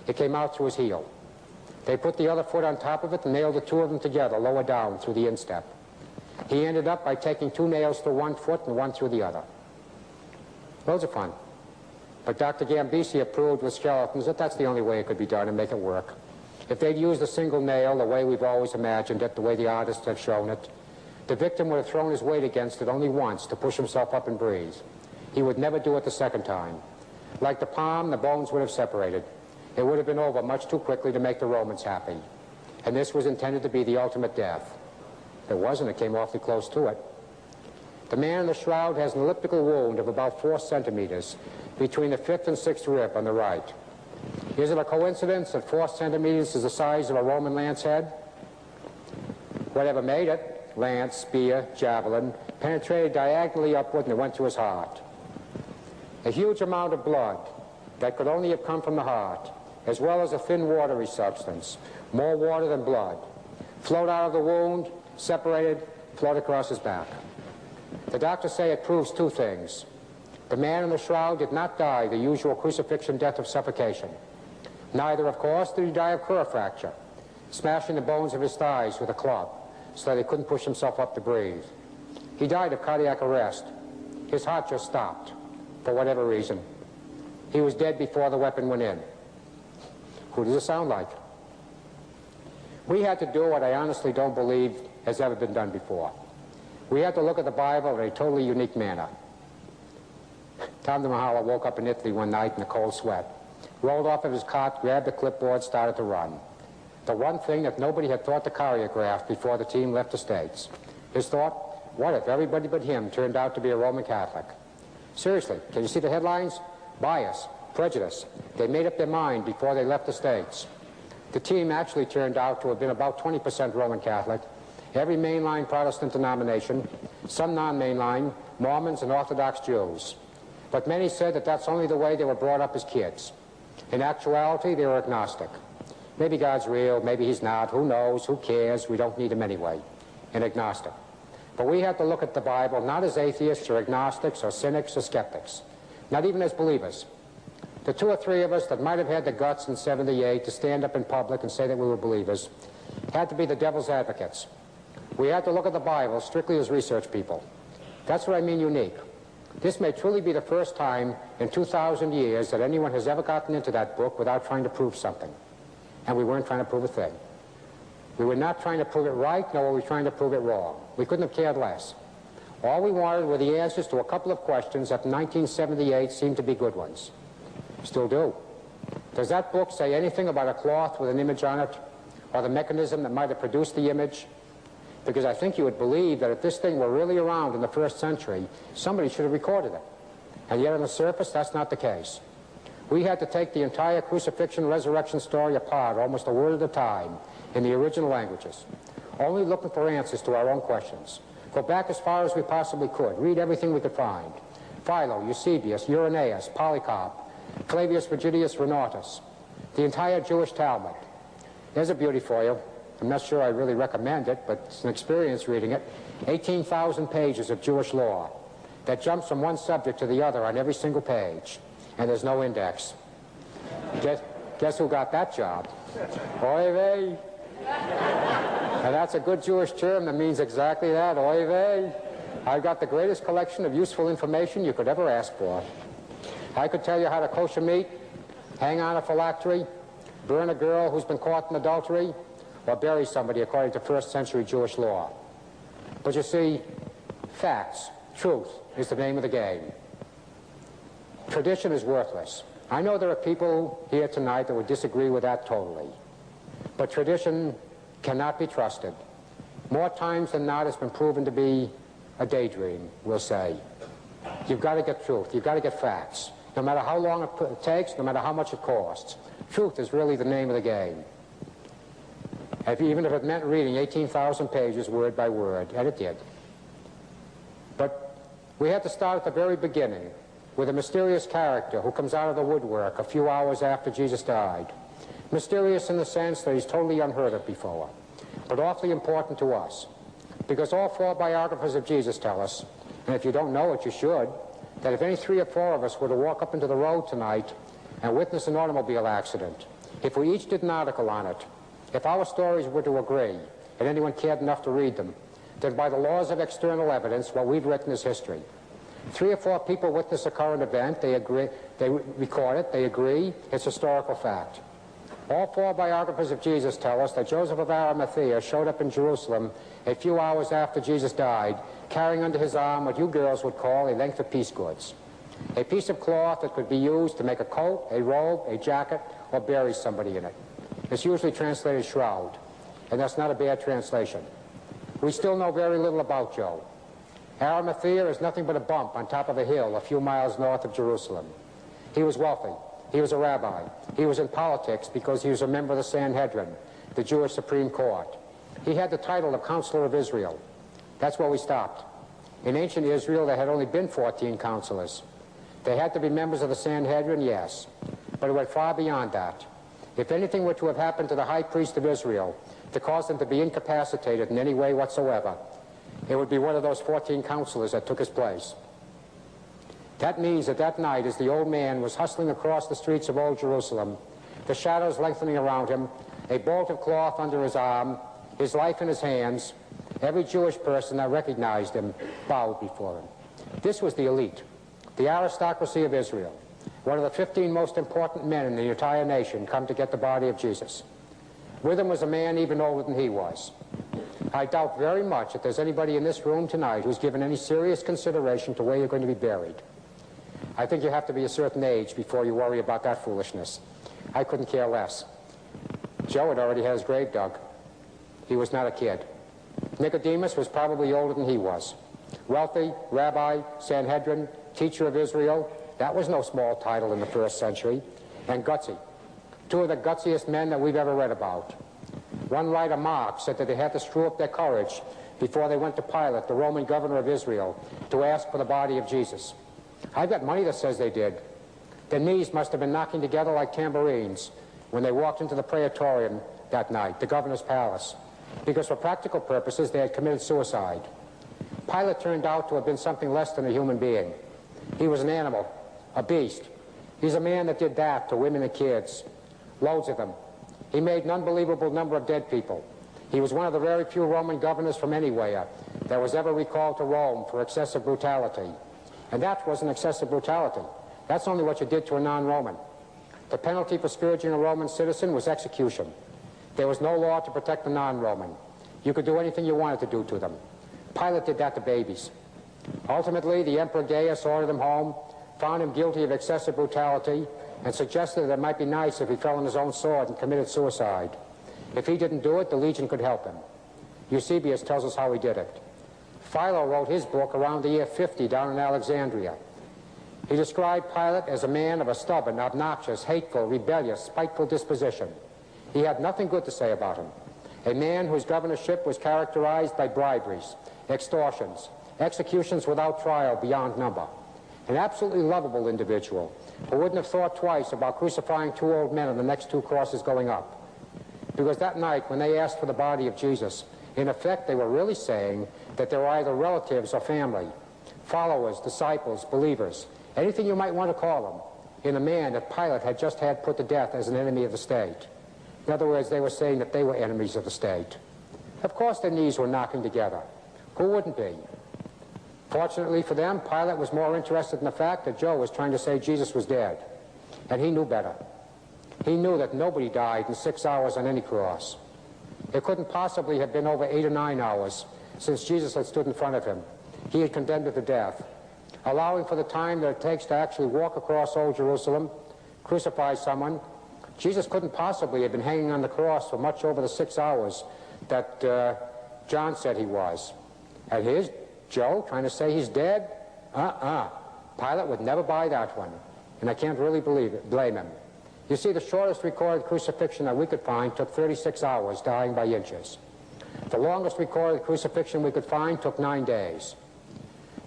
A: It came out through his heel. They put the other foot on top of it and nailed the 2 of them together, lower down, through the instep. He ended up by taking 2 nails through one foot and 1 through the other. Loads of fun. But Dr. Gambisi approved with skeletons that that's the only way it could be done and make it work. If they'd used a single nail, the way we've always imagined it, the way the artists have shown it, the victim would have thrown his weight against it only once to push himself up and breathe. He would never do it the second time. Like the palm, the bones would have separated. It would have been over much too quickly to make the Romans happy. And this was intended to be the ultimate death. It wasn't. It came awfully close to it. The man in the shroud has an elliptical wound of about 4 centimeters between the 5th and 6th rib on the right. Is it a coincidence that 4 centimeters is the size of a Roman lance head? Whatever made it, lance, spear, javelin, penetrated diagonally upward and it went to his heart. A huge amount of blood that could only have come from the heart, as well as a thin watery substance, more water than blood, flowed out of the wound, separated, flowed across his back. The doctors say it proves 2 things. The man in the shroud did not die the usual crucifixion death of suffocation. Neither, of course, did he die of crura fracture, smashing the bones of his thighs with a club so that he couldn't push himself up to breathe. He died of cardiac arrest. His heart just stopped, for whatever reason. He was dead before the weapon went in. Who does it sound like? We had to do what I honestly don't believe has ever been done before. We had to look at the Bible in a totally unique manner. Tom DeMahala woke up in Italy one night in a cold sweat, rolled off of his cot, grabbed a clipboard, started to run. The one thing that nobody had thought to choreograph before the team left the States. His thought, what if everybody but him turned out to be a Roman Catholic? Seriously, can you see the headlines? Bias, prejudice. They made up their mind before they left the States. The team actually turned out to have been about 20% Roman Catholic every mainline Protestant denomination, some non-mainline, Mormons and Orthodox Jews. But many said that that's only the way they were brought up as kids. In actuality, they were agnostic. Maybe God's real, maybe he's not, who knows, who cares, we don't need him anyway. An agnostic. But we have to look at the Bible not as atheists or agnostics or cynics or skeptics, not even as believers. The two or three of us that might have had the guts in '78 to stand up in public and say that we were believers had to be the devil's advocates. We had to look at the Bible strictly as research people. That's what I mean unique. This may truly be the first time in 2,000 years that anyone has ever gotten into that book without trying to prove something. And we weren't trying to prove a thing. We were not trying to prove it right, nor were we trying to prove it wrong. We couldn't have cared less. All we wanted were the answers to a couple of questions that in 1978 seemed to be good ones. Still do. Does that book say anything about a cloth with an image on it, or the mechanism that might have produced the image? Because I think you would believe that if this thing were really around in the first century, somebody should have recorded it. And yet on the surface, that's not the case. We had to take the entire crucifixion resurrection story apart, almost a word at a time, in the original languages, only looking for answers to our own questions. Go back as far as we possibly could, read everything we could find. Philo, Eusebius, Irenaeus, Polycarp, Flavius Virginius Renatus, the entire Jewish Talmud. There's a beauty for you. I'm not sure I really recommend it, but it's an experience reading it. 18,000 pages of Jewish law that jumps from one subject to the other on every single page, and there's no index. Guess who got that job? Oy vey. And that's a good Jewish term that means exactly that, oy vey. I've got the greatest collection of useful information you could ever ask for. I could tell you how to kosher meat, hang on a phylactery, burn a girl who's been caught in adultery, or bury somebody according to first century Jewish law. But you see, facts, truth, is the name of the game. Tradition is worthless. I know there are people here tonight that would disagree with that totally. But tradition cannot be trusted. More times than not, it's been proven to be a daydream, we'll say. You've got to get truth. You've got to get facts. No matter how long it takes, no matter how much it costs. Truth is really the name of the game. Even if it meant reading 18,000 pages word by word, and it did. But we had to start at the very beginning with a mysterious character who comes out of the woodwork a few hours after Jesus died. Mysterious in the sense that he's totally unheard of before, but awfully important to us. Because all four biographers of Jesus tell us, and if you don't know it, you should, that if any 3 or 4 of us were to walk up into the road tonight and witness an automobile accident, if we each did an article on it, if our stories were to agree, and anyone cared enough to read them, then by the laws of external evidence, what we've written is history. 3 or 4 people witness a current event, they agree, they record it, they agree, it's historical fact. All 4 biographers of Jesus tell us that Joseph of Arimathea showed up in Jerusalem a few hours after Jesus died, carrying under his arm what you girls would call a length of piece goods. A piece of cloth that could be used to make a coat, a robe, a jacket, or bury somebody in it. It's usually translated shroud, and that's not a bad translation. We still know very little about Joe. Arimathea is nothing but a bump on top of a hill a few miles north of Jerusalem. He was wealthy. He was a rabbi. He was in politics because he was a member of the Sanhedrin, the Jewish Supreme Court. He had the title of Counselor of Israel. That's where we stopped. In ancient Israel, there had only been 14 counselors. They had to be members of the Sanhedrin, yes, but it went far beyond that. If anything were to have happened to the high priest of Israel to cause him to be incapacitated in any way whatsoever, it would be one of those 14 counselors that took his place. That means that that night, as the old man was hustling across the streets of old Jerusalem, the shadows lengthening around him, a bolt of cloth under his arm, his life in his hands, every Jewish person that recognized him bowed before him. This was the elite, the aristocracy of Israel. One of the 15 most important men in the entire nation come to get the body of Jesus. With him was a man even older than he was. I doubt very much that there's anybody in this room tonight who's given any serious consideration to where you're going to be buried. I think you have to be a certain age before you worry about that foolishness. I couldn't care less. Joe had already had his grave dug. He was not a kid. Nicodemus was probably older than he was. Wealthy, rabbi, Sanhedrin, teacher of Israel. That was no small title in the first century. And gutsy. 2 of the gutsiest men that we've ever read about. One writer, Mark, said that they had to screw up their courage before they went to Pilate, the Roman governor of Israel, to ask for the body of Jesus. I've got money that says they did. Their knees must have been knocking together like tambourines when they walked into the praetorium that night, the governor's palace, because for practical purposes they had committed suicide. Pilate turned out to have been something less than a human being. He was an animal, a beast. He's a man that did that to women and kids, loads of them. He made an unbelievable number of dead people. He was one of the very few Roman governors from anywhere that was ever recalled to Rome for excessive brutality. And that wasn't excessive brutality. That's only what you did to a non-Roman. The penalty for scourging a Roman citizen was execution. There was no law to protect the non-Roman. You could do anything you wanted to do to them. Pilate did that to babies. Ultimately, the Emperor Gaius ordered him home, found him guilty of excessive brutality, and suggested that it might be nice if he fell on his own sword and committed suicide. If he didn't do it, the legion could help him. Eusebius tells us how he did it. Philo wrote his book around the year 50 down in Alexandria. He described Pilate as a man of a stubborn, obnoxious, hateful, rebellious, spiteful disposition. He had nothing good to say about him. A man whose governorship was characterized by briberies, extortions, executions without trial beyond number. An absolutely lovable individual who wouldn't have thought twice about crucifying two old men on the next two crosses going up. Because that night, when they asked for the body of Jesus, in effect, they were really saying that they were either relatives or family, followers, disciples, believers, anything you might want to call them, in a man that Pilate had just had put to death as an enemy of the state. In other words, they were saying that they were enemies of the state. Of course, their knees were knocking together. Who wouldn't be? Fortunately for them, Pilate was more interested in the fact that Joe was trying to say Jesus was dead. And he knew better. He knew that nobody died in 6 hours on any cross. It couldn't possibly have been over 8 or 9 hours since Jesus had stood in front of him. He had condemned it to death, allowing for the time that it takes to actually walk across Old Jerusalem, crucify someone. Jesus couldn't possibly have been hanging on the cross for much over the 6 hours that John said he was. And here's Joe trying to say he's dead? Pilate would never buy that one. And I can't really blame him. You see, the shortest recorded crucifixion that we could find took 36 hours, dying by inches. The longest recorded crucifixion we could find took 9 days.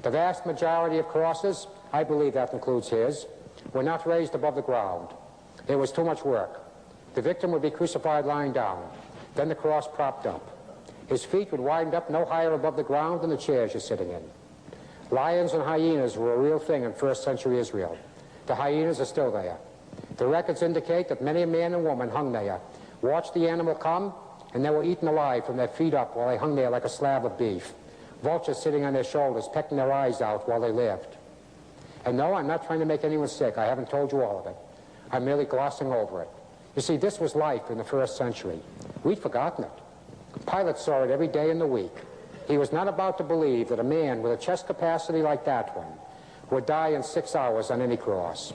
A: The vast majority of crosses, I believe that includes his, were not raised above the ground. It was too much work. The victim would be crucified lying down, then the cross propped up. His feet would wind up no higher above the ground than the chairs you're sitting in. Lions and hyenas were a real thing in first century Israel. The hyenas are still there. The records indicate that many a man and woman hung there, watched the animal come, and they were eaten alive from their feet up while they hung there like a slab of beef. Vultures sitting on their shoulders, pecking their eyes out while they lived. And no, I'm not trying to make anyone sick. I haven't told you all of it. I'm merely glossing over it. You see, this was life in the first century. We'd forgotten it. Pilate saw it every day in the week. He was not about to believe that a man with a chest capacity like that one would die in 6 hours on any cross.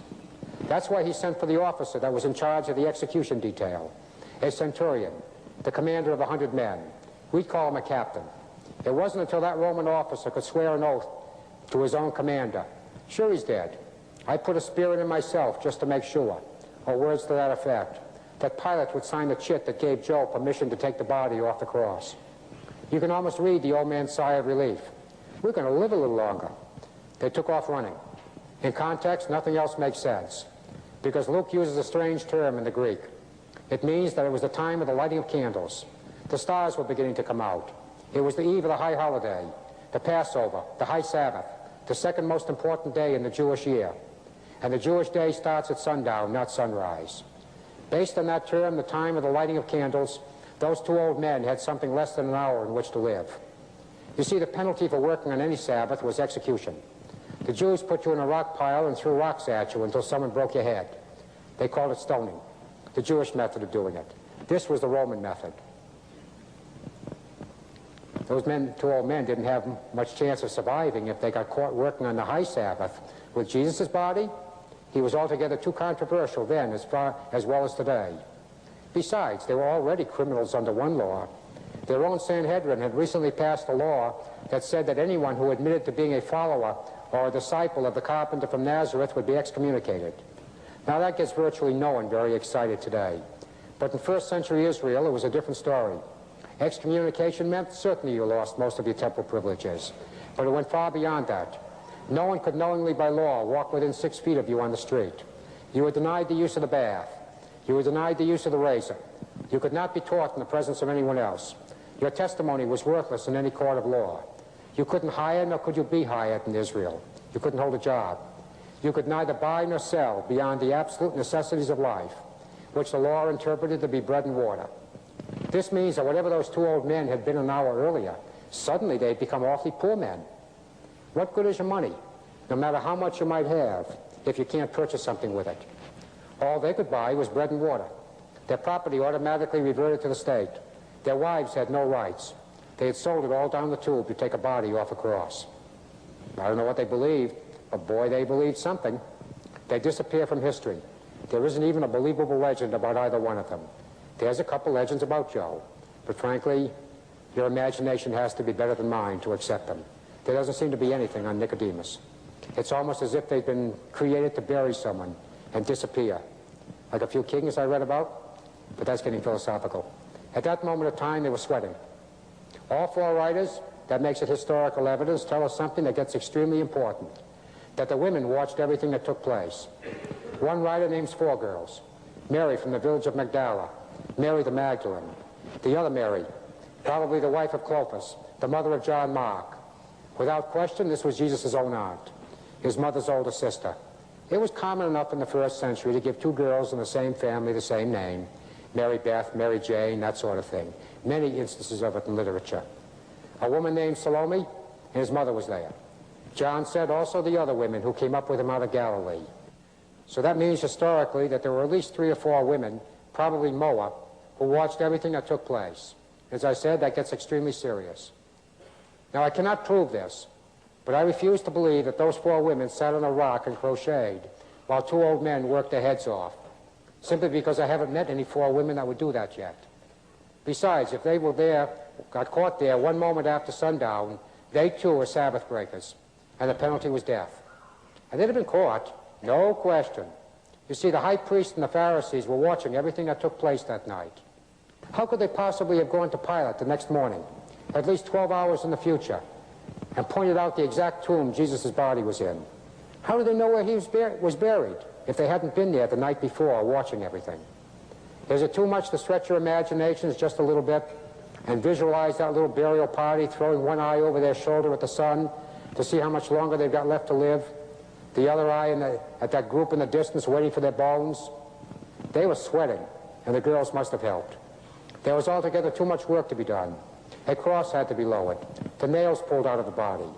A: That's why he sent for the officer that was in charge of the execution detail, a centurion, the commander of 100 men. We'd call him a captain. It wasn't until that Roman officer could swear an oath to his own commander. Sure, he's dead. I put a spear in him myself just to make sure, or words to that effect, that Pilate would sign the chit that gave Joe permission to take the body off the cross. You can almost read the old man's sigh of relief. We're going to live a little longer. They took off running. In context, nothing else makes sense, because Luke uses a strange term in the Greek. It means that it was the time of the lighting of candles. The stars were beginning to come out. It was the eve of the high holiday, the Passover, the high Sabbath, the second most important day in the Jewish year. And the Jewish day starts at sundown, not sunrise. Based on that term, the time of the lighting of candles, those two old men had something less than an hour in which to live. You see, the penalty for working on any Sabbath was execution. The Jews put you in a rock pile and threw rocks at you until someone broke your head. They called it stoning, the Jewish method of doing it. This was the Roman method. Those two old men didn't have much chance of surviving if they got caught working on the high Sabbath. With Jesus' body, he was altogether too controversial then as well as today. Besides, they were already criminals under one law. Their own Sanhedrin had recently passed a law that said that anyone who admitted to being a follower or a disciple of the carpenter from Nazareth would be excommunicated. Now that gets virtually no one very excited today. But in first century Israel, it was a different story. Excommunication meant certainly you lost most of your temple privileges, but it went far beyond that. No one could knowingly by law walk within 6 feet of you on the street. You were denied the use of the bath. You were denied the use of the razor. You could not be taught in the presence of anyone else. Your testimony was worthless in any court of law. You couldn't hire, nor could you be hired in Israel. You couldn't hold a job. You could neither buy nor sell beyond the absolute necessities of life, which the law interpreted to be bread and water. This means that whatever those 2 old men had been an hour earlier, suddenly they'd become awfully poor men. What good is your money, no matter how much you might have, if you can't purchase something with it? All they could buy was bread and water. Their property automatically reverted to the state. Their wives had no rights. They had sold it all down the tube to take a body off a cross. I don't know what they believed, but boy, they believed something. They disappear from history. There isn't even a believable legend about either one of them. There's a couple legends about Joe, but frankly, your imagination has to be better than mine to accept them. There doesn't seem to be anything on Nicodemus. It's almost as if they've been created to bury someone and disappear, like a few kings I read about, but that's getting philosophical. At that moment of time, they were sweating. All 4 writers, that makes it historical evidence, tell us something that gets extremely important, that the women watched everything that took place. One writer names 4 girls: Mary from the village of Magdala, Mary the Magdalene, the other Mary, probably the wife of Clopas, the mother of John Mark. Without question, this was Jesus' own aunt, his mother's older sister. It was common enough in the first century to give 2 girls in the same family the same name, Mary Beth, Mary Jane, that sort of thing. Many instances of it in literature. A woman named Salome, and his mother was there. John said also the other women who came up with him out of Galilee. So that means historically that there were at least 3 or 4 women, probably Moa, who watched everything that took place. As I said, that gets extremely serious. Now, I cannot prove this, but I refuse to believe that those 4 women sat on a rock and crocheted while 2 old men worked their heads off, simply because I haven't met any 4 women that would do that yet. Besides, if they were there, got caught there 1 moment after sundown, they too were Sabbath breakers, and the penalty was death. And they'd have been caught, no question. You see, the high priest and the Pharisees were watching everything that took place that night. How could they possibly have gone to Pilate the next morning, at least 12 hours in the future, and pointed out the exact tomb Jesus' body was in? How did they know where he was buried if they hadn't been there the night before watching everything? Is it too much to stretch your imaginations just a little bit and visualize that little burial party throwing one eye over their shoulder at the sun to see how much longer they've got left to live, the other eye at that group in the distance waiting for their bones? They were sweating, and the girls must have helped. There was altogether too much work to be done. A cross had to be lowered, the nails pulled out of the body.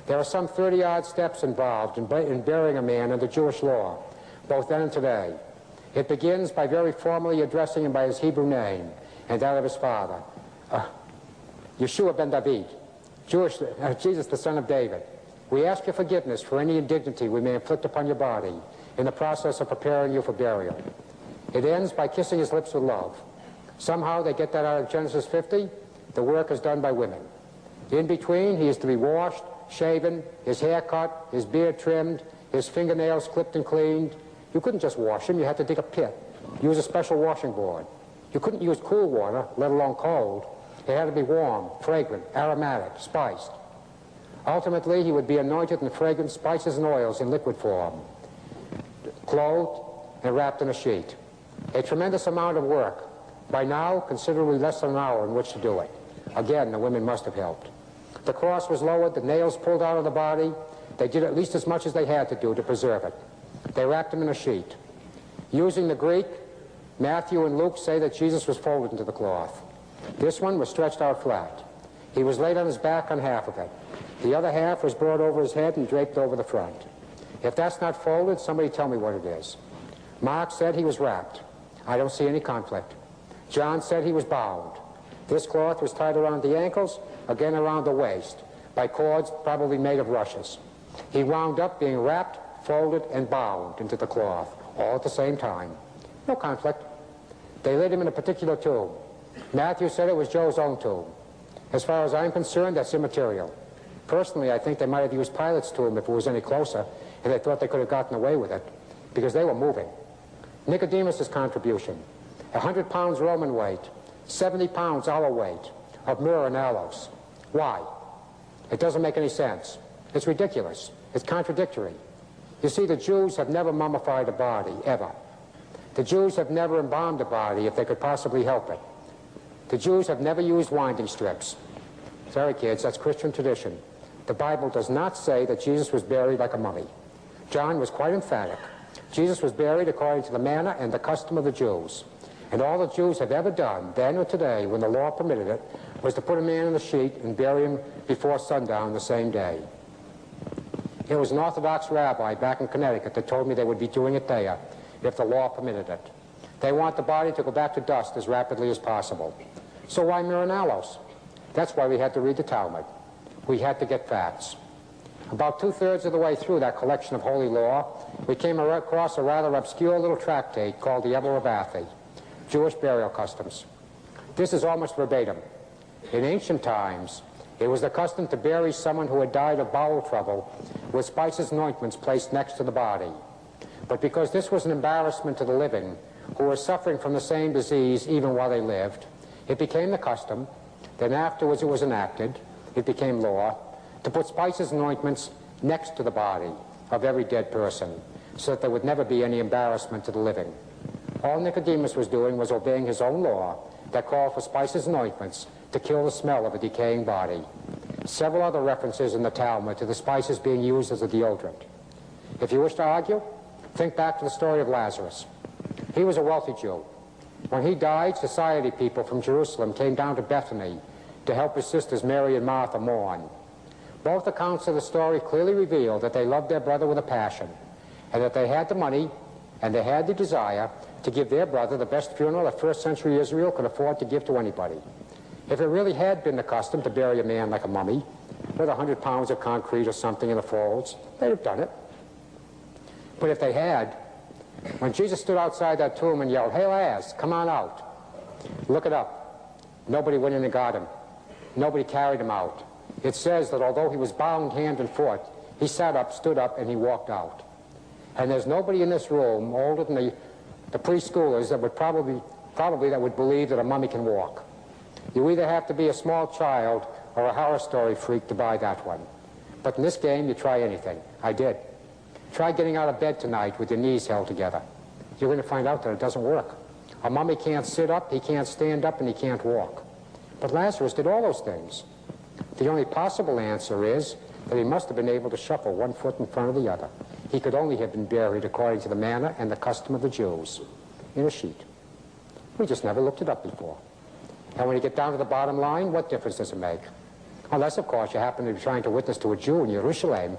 A: There are some 30-odd steps involved in burying a man under Jewish law, both then and today. It begins by very formally addressing him by his Hebrew name and that of his father, Yeshua ben David, Jesus the son of David. We ask your forgiveness for any indignity we may inflict upon your body in the process of preparing you for burial. It ends by kissing his lips with love. Somehow they get that out of Genesis 50. The work is done by women. In between, he is to be washed, shaven, his hair cut, his beard trimmed, his fingernails clipped and cleaned. You couldn't just wash him. You had to dig a pit, use a special washing board. You couldn't use cool water, let alone cold. It had to be warm, fragrant, aromatic, spiced. Ultimately, he would be anointed in fragrant spices and oils in liquid form, clothed and wrapped in a sheet. A tremendous amount of work. By now, considerably less than an hour in which to do it. Again, the women must have helped. The cross was lowered, the nails pulled out of the body. They did at least as much as they had to do to preserve it. They wrapped him in a sheet. Using the Greek, Matthew and Luke say that Jesus was folded into the cloth. This one was stretched out flat. He was laid on his back on half of it. The other half was brought over his head and draped over the front. If that's not folded, somebody tell me what it is. Mark said he was wrapped. I don't see any conflict. John said he was bound. This cloth was tied around the ankles, again around the waist, by cords probably made of rushes. He wound up being wrapped, folded, and bound into the cloth, all at the same time. No conflict. They laid him in a particular tomb. Matthew said it was Joe's own tomb. As far as I'm concerned, that's immaterial. Personally, I think they might have used Pilate's tomb if it was any closer, and they thought they could have gotten away with it, because they were moving. Nicodemus's contribution. 100 pounds Roman weight, 70 pounds our weight of myrrh and aloes. Why? It doesn't make any sense. It's ridiculous. It's contradictory. You see, the Jews have never mummified a body, ever. The Jews have never embalmed a body if they could possibly help it. The Jews have never used winding strips. Sorry, kids, that's Christian tradition. The Bible does not say that Jesus was buried like a mummy. John was quite emphatic. Jesus was buried according to the manner and the custom of the Jews. And all the Jews have ever done, then or today, when the law permitted it, was to put a man in a sheet and bury him before sundown the same day. It was an Orthodox rabbi back in Connecticut that told me they would be doing it there if the law permitted it. They want the body to go back to dust as rapidly as possible. So why myrrh and aloes? That's why we had to read the Talmud. We had to get facts. About 2/3 of the way through that collection of holy law, we came across a rather obscure little tractate called the Eber of Athi, Jewish Burial Customs. This is almost verbatim. In ancient times, it was the custom to bury someone who had died of bowel trouble with spices and ointments placed next to the body. But because this was an embarrassment to the living, who were suffering from the same disease even while they lived, it became the custom, then afterwards it was enacted, it became law, to put spices and ointments next to the body of every dead person, so that there would never be any embarrassment to the living. All Nicodemus was doing was obeying his own law that called for spices and ointments to kill the smell of a decaying body. Several other references in the Talmud to the spices being used as a deodorant. If you wish to argue, think back to the story of Lazarus. He was a wealthy Jew. When he died, society people from Jerusalem came down to Bethany to help his sisters Mary and Martha mourn. Both accounts of the story clearly reveal that they loved their brother with a passion, and that they had the money and they had the desire to give their brother the best funeral that first century Israel could afford to give to anybody. If it really had been the custom to bury a man like a mummy, with 100 pounds of concrete or something in the folds, they'd have done it. But if they had, when Jesus stood outside that tomb and yelled, "Hey, lads, come on out," look it up. Nobody went in and got him. Nobody carried him out. It says that although he was bound hand and foot, he sat up, stood up, and he walked out. And there's nobody in this room older than the preschoolers that would probably that would believe that a mummy can walk. You either have to be a small child or a horror story freak to buy that one. But in this game, you try anything. I did. Try getting out of bed tonight with your knees held together. You're going to find out that it doesn't work. A mummy can't sit up, he can't stand up, and he can't walk. But Lazarus did all those things. The only possible answer is that he must have been able to shuffle one foot in front of the other. He could only have been buried according to the manner and the custom of the Jews, in a sheet. We just never looked it up before. And when you get down to the bottom line, what difference does it make? Unless, of course, you happen to be trying to witness to a Jew in Jerusalem,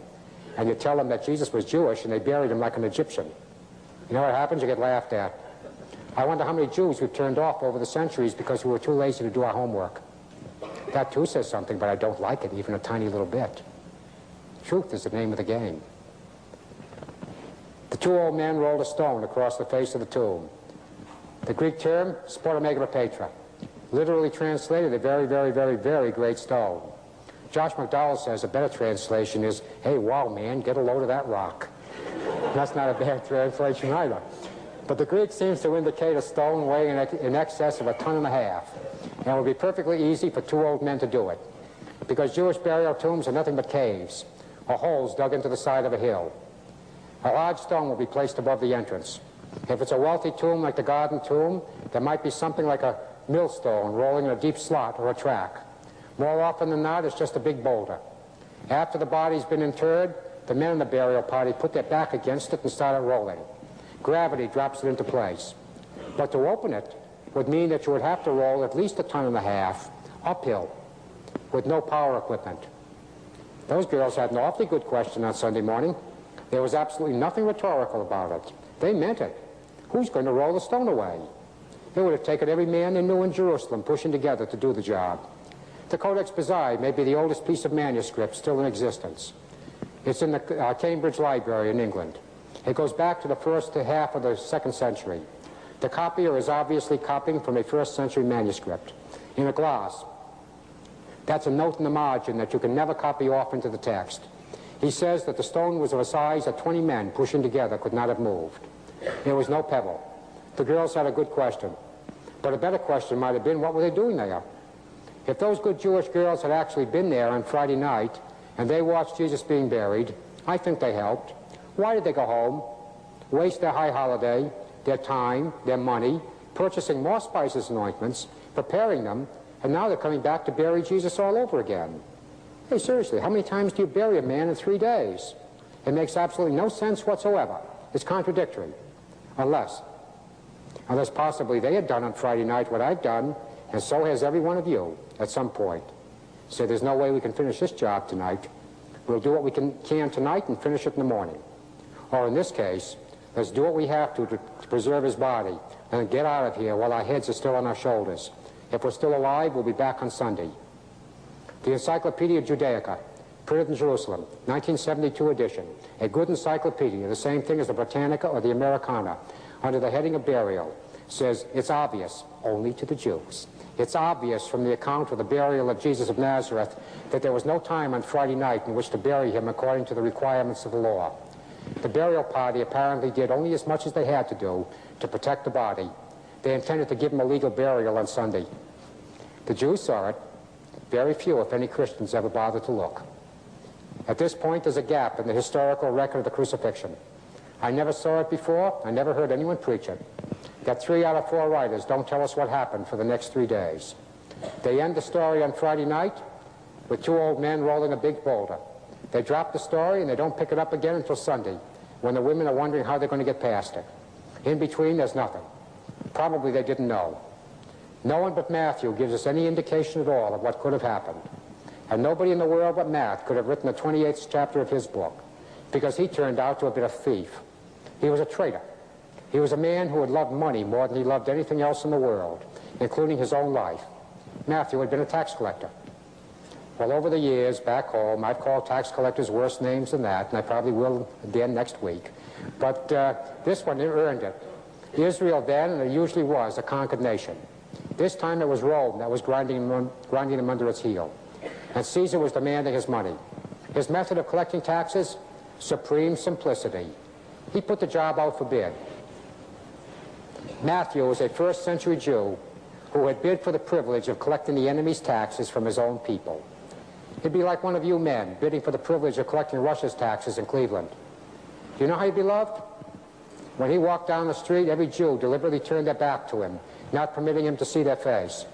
A: and you tell them that Jesus was Jewish and they buried him like an Egyptian. You know what happens? You get laughed at. I wonder how many Jews we've turned off over the centuries because we were too lazy to do our homework. That too says something, but I don't like it even a tiny little bit. Truth is the name of the game. The two old men rolled a stone across the face of the tomb. The Greek term, sportomegapetra, literally translated a very, very, very, very great stone. Josh McDowell says a better translation is, "Hey, wow, man, get a load of that rock." That's not a bad translation either. But the Greek seems to indicate a stone weighing in excess of 1.5 tons. And it would be perfectly easy for two old men to do it, because Jewish burial tombs are nothing but caves, or holes dug into the side of a hill. A large stone will be placed above the entrance. If it's a wealthy tomb like the Garden Tomb, there might be something like a millstone rolling in a deep slot or a track. More often than not, it's just a big boulder. After the body's been interred, the men in the burial party put their back against it and start it rolling. Gravity drops it into place. But to open it would mean that you would have to roll at least 1.5 tons uphill with no power equipment. Those girls had an awfully good question on Sunday morning. There was absolutely nothing rhetorical about it. They meant it. Who's going to roll the stone away? It would have taken every man they knew in Jerusalem pushing together to do the job. The Codex Bezae may be the oldest piece of manuscript still in existence. It's in the Cambridge Library in England. It goes back to the first half of the 2nd century. The copier is obviously copying from a 1st century manuscript. In a gloss, that's a note in the margin that you can never copy off into the text. He says that the stone was of a size that 20 men pushing together could not have moved. There was no pebble. The girls had a good question. But a better question might have been, what were they doing there? If those good Jewish girls had actually been there on Friday night and they watched Jesus being buried, I think they helped. Why did they go home, waste their high holiday, their time, their money, purchasing more spices and ointments, preparing them, and now they're coming back to bury Jesus all over again? Hey, seriously, how many times do you bury a man in 3 days? It makes absolutely no sense whatsoever. It's contradictory. Unless possibly they had done on Friday night what I've done, and so has every one of you at some point. So there's no way we can finish this job tonight. We'll do what we can tonight and finish it in the morning. Or in this case, let's do what we have to preserve his body and get out of here while our heads are still on our shoulders. If we're still alive, we'll be back on Sunday. The Encyclopedia Judaica, printed in Jerusalem, 1972 edition, a good encyclopedia, the same thing as the Britannica or the Americana, under the heading of burial, says it's obvious only to the Jews. It's obvious from the account of the burial of Jesus of Nazareth that there was no time on Friday night in which to bury him according to the requirements of the law. The burial party apparently did only as much as they had to do to protect the body. They intended to give him a legal burial on Sunday. The Jews saw it. Very few, if any, Christians ever bothered to look. At this point, there's a gap in the historical record of the crucifixion. I never saw it before. I never heard anyone preach it. That 3 out of 4 writers don't tell us what happened for the next 3 days. They end the story on Friday night with 2 old men rolling a big boulder. They drop the story and they don't pick it up again until Sunday, when the women are wondering how they're going to get past it. In between, there's nothing. Probably they didn't know. No one but Matthew gives us any indication at all of what could have happened. And nobody in the world but Matt could have written the 28th chapter of his book, because he turned out to have been a thief. He was a traitor. He was a man who had loved money more than he loved anything else in the world, including his own life. Matthew had been a tax collector. Well, over the years, back home, I've called tax collectors worse names than that, and I probably will again next week. But this one earned it. Israel then, and it usually was, a conquered nation. This time it was Rome that was grinding them under its heel. And Caesar was demanding his money. His method of collecting taxes? Supreme simplicity. He put the job out for bid. Matthew was a first-century Jew who had bid for the privilege of collecting the enemy's taxes from his own people. He'd be like one of you men bidding for the privilege of collecting Russia's taxes in Cleveland. Do you know how he'd be loved? When he walked down the street, every Jew deliberately turned their back to him, not permitting him to see their face.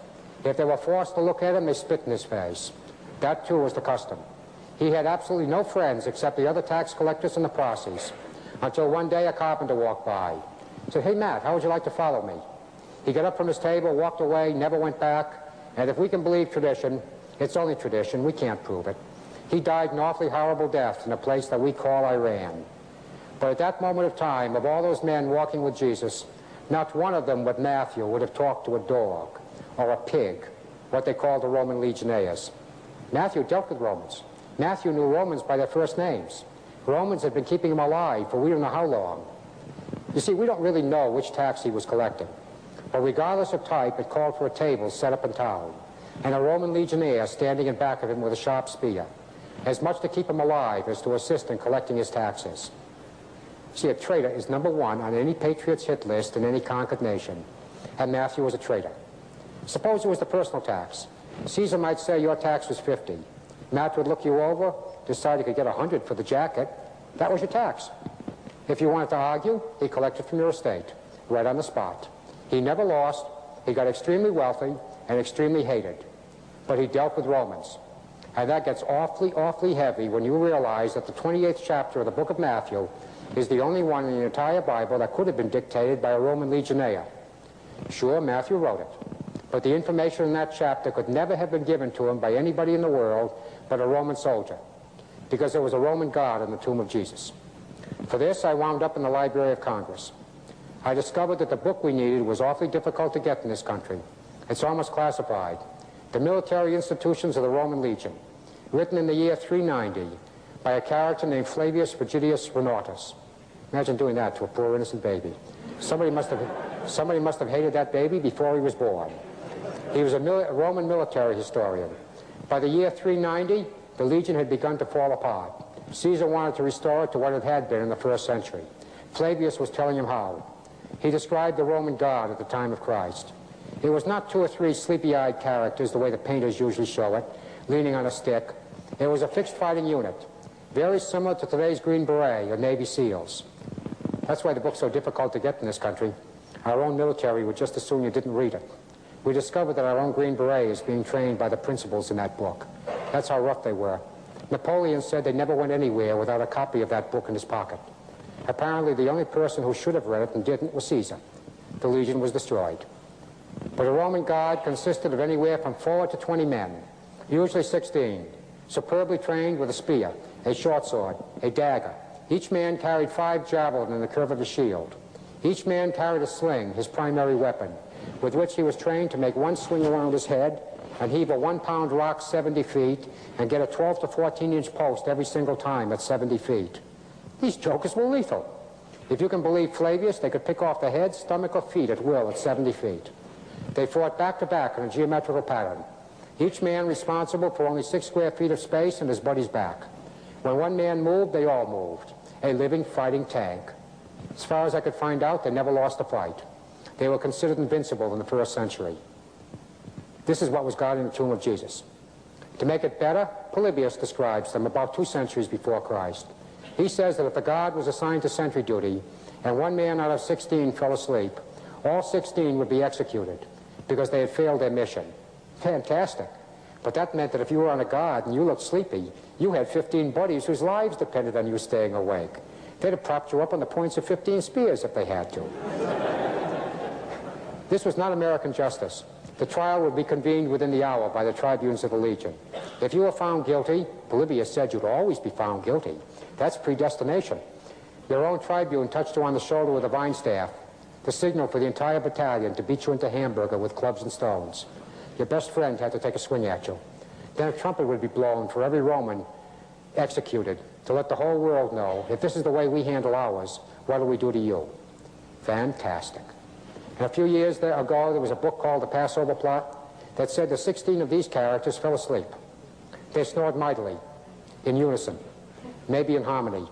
A: If they were forced to look at him, they spit in his face. That, too, was the custom. He had absolutely no friends except the other tax collectors and the posses, until one day a carpenter walked by. He said, "Hey, Matt, how would you like to follow me?" He got up from his table, walked away, never went back, and if we can believe tradition, it's only tradition, we can't prove it. He died an awfully horrible death in a place that we call Iran. But at that moment of time, of all those men walking with Jesus, not one of them but Matthew would have talked to a dog or a pig, what they called the Roman legionnaires. Matthew dealt with Romans. Matthew knew Romans by their first names. Romans had been keeping him alive for we don't know how long. You see, we don't really know which tax he was collecting. But regardless of type, it called for a table set up in town, and a Roman legionnaire standing in back of him with a sharp spear, as much to keep him alive as to assist in collecting his taxes. See, a traitor is #1 on any patriot's hit list in any conquered nation, and Matthew was a traitor. Suppose it was the personal tax. Caesar might say your tax was 50. Matt would look you over, decide he could get 100 for the jacket. That was your tax. If you wanted to argue, he collected from your estate, right on the spot. He never lost. He got extremely wealthy and extremely hated. But he dealt with Romans. And that gets awfully, awfully heavy when you realize that the 28th chapter of the book of Matthew is the only one in the entire Bible that could have been dictated by a Roman legionnaire. Sure, Matthew wrote it. But the information in that chapter could never have been given to him by anybody in the world but a Roman soldier, because there was a Roman guard in the tomb of Jesus. For this, I wound up in the Library of Congress. I discovered that the book we needed was awfully difficult to get in this country. It's almost classified. The Military Institutions of the Roman Legion, written in the year 390 by a character named Flavius Frigidius Renatus. Imagine doing that to a poor innocent baby. Somebody must have hated that baby before he was born. He was a Roman military historian. By the year 390, the Legion had begun to fall apart. Caesar wanted to restore it to what it had been in the first century. Flavius was telling him how. He described the Roman guard at the time of Christ. It was not 2 or 3 sleepy-eyed characters, the way the painters usually show it, leaning on a stick. It was a fixed fighting unit, very similar to today's Green Beret or Navy SEALs. That's why the book's so difficult to get in this country. Our own military would just assume you didn't read it. We discovered that our own Green Beret is being trained by the principals in that book. That's how rough they were. Napoleon said they never went anywhere without a copy of that book in his pocket. Apparently, the only person who should have read it and didn't was Caesar. The Legion was destroyed. But a Roman guard consisted of anywhere from 4 to 20 men, usually 16, superbly trained with a spear, a short sword, a dagger. Each man carried 5 javelins in the curve of his shield. Each man carried a sling, his primary weapon, with which he was trained to make one swing around his head and heave a 1-pound rock 70 feet and get a 12 to 14-inch post every single time at 70 feet. These jokers were lethal. If you can believe Flavius, they could pick off the head, stomach, or feet at will at 70 feet. They fought back-to-back in a geometrical pattern, each man responsible for only 6 square feet of space and his buddy's back. When one man moved, they all moved. A living fighting tank. As far as I could find out, they never lost a fight. They were considered invincible in the 1st century. This is what was guarding the tomb of Jesus. To make it better, Polybius describes them about 2 centuries before Christ. He says that if the guard was assigned to sentry duty and 1 man out of 16 fell asleep, all 16 would be executed because they had failed their mission. Fantastic. But that meant that if you were on a guard and you looked sleepy, you had 15 buddies whose lives depended on you staying awake. They'd have propped you up on the points of 15 spears if they had to. This was not American justice. The trial would be convened within the hour by the tribunes of the Legion. If you were found guilty, Polybius said you'd always be found guilty. That's predestination. Your own tribune touched you on the shoulder with a vine staff, the signal for the entire battalion to beat you into hamburger with clubs and stones. Your best friend had to take a swing at you. Then a trumpet would be blown for every Roman executed to let the whole world know, if this is the way we handle ours, what do we do to you? Fantastic. And a few years ago, there was a book called The Passover Plot that said that 16 of these characters fell asleep. They snored mightily, in unison, maybe in harmony,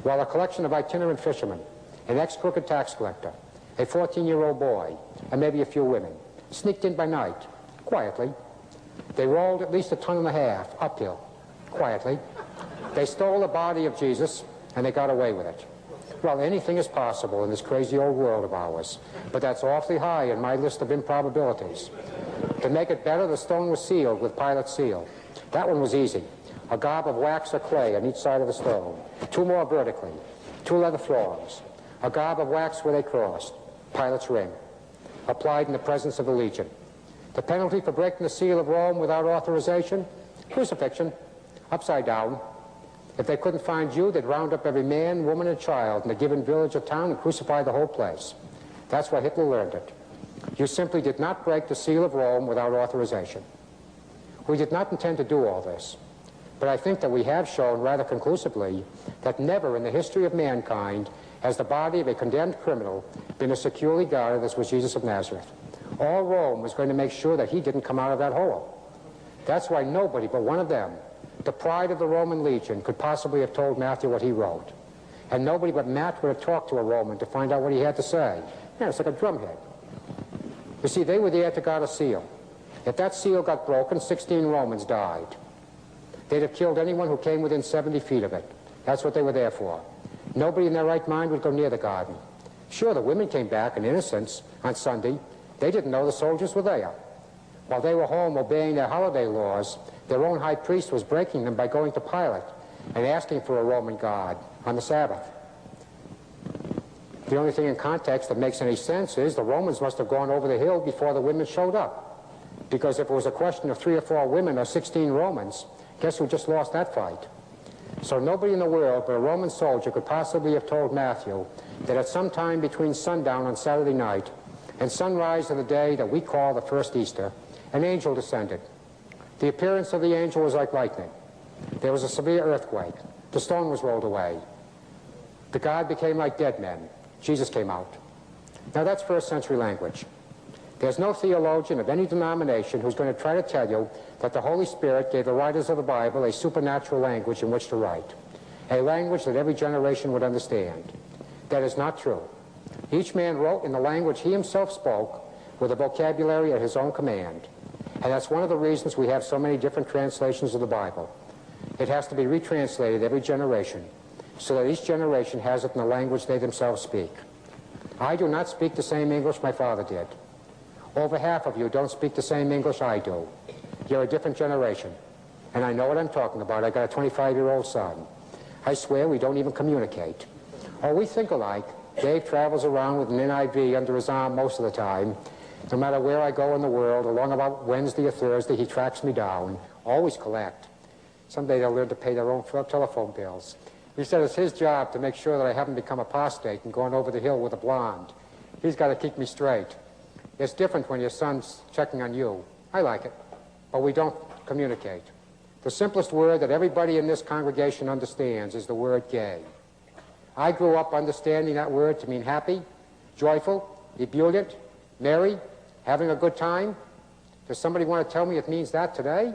A: while a collection of itinerant fishermen, an ex-crooked tax collector, a 14-year-old boy, and maybe a few women, sneaked in by night, quietly. They rolled at least 1.5 tons uphill, quietly. They stole the body of Jesus, and they got away with it. Well, anything is possible in this crazy old world of ours, but that's awfully high in my list of improbabilities. To make it better, the stone was sealed with Pilate's seal. That one was easy. A gob of wax or clay on each side of the stone, 2 more vertically, 2 leather thongs, a gob of wax where they crossed, Pilate's ring, applied in the presence of the Legion. The penalty for breaking the seal of Rome without authorization? Crucifixion, upside down. If they couldn't find you, they'd round up every man, woman, and child in a given village or town and crucify the whole place. That's why Hitler learned it. You simply did not break the seal of Rome without authorization. We did not intend to do all this, but I think that we have shown rather conclusively that never in the history of mankind has the body of a condemned criminal been as securely guarded as was Jesus of Nazareth. All Rome was going to make sure that he didn't come out of that hole. That's why nobody but one of them, the pride of the Roman legion, could possibly have told Matthew what he wrote. And nobody but Matt would have talked to a Roman to find out what he had to say. Yeah, it's like a drumhead. You see, they were there to guard a seal. If that seal got broken, 16 Romans died. They'd have killed anyone who came within 70 feet of it. That's what they were there for. Nobody in their right mind would go near the garden. Sure, the women came back in innocence on Sunday. They didn't know the soldiers were there. While they were home obeying their holiday laws, their own high priest was breaking them by going to Pilate and asking for a Roman guard on the Sabbath. The only thing in context that makes any sense is the Romans must have gone over the hill before the women showed up. Because if it was a question of 3 or 4 women or 16 Romans, guess who just lost that fight? So nobody in the world but a Roman soldier could possibly have told Matthew that at some time between sundown on Saturday night and sunrise of the day that we call the first Easter, an angel descended. The appearance of the angel was like lightning. There was a severe earthquake. The stone was rolled away. The guard became like dead men. Jesus came out. Now that's first century language. There's no theologian of any denomination who's going to try to tell you that the Holy Spirit gave the writers of the Bible a supernatural language in which to write, a language that every generation would understand. That is not true. Each man wrote in the language he himself spoke with a vocabulary at his own command. And that's one of the reasons we have so many different translations of the Bible. It has to be retranslated every generation, so that each generation has it in the language they themselves speak. I do not speak the same English my father did. Over half of you don't speak the same English I do. You're a different generation, and I know what I'm talking about. I got a 25-year-old son. I swear we don't even communicate. Oh, we think alike. Dave travels around with an NIV under his arm most of the time. No matter where I go in the world, along about Wednesday or Thursday, he tracks me down. Always collect. Someday they'll learn to pay their own telephone bills. He said it's his job to make sure that I haven't become apostate and gone over the hill with a blonde. He's got to keep me straight. It's different when your son's checking on you. I like it, but we don't communicate. The simplest word that everybody in this congregation understands is the word gay. I grew up understanding that word to mean happy, joyful, ebullient, merry, having a good time. Does somebody want to tell me it means that today?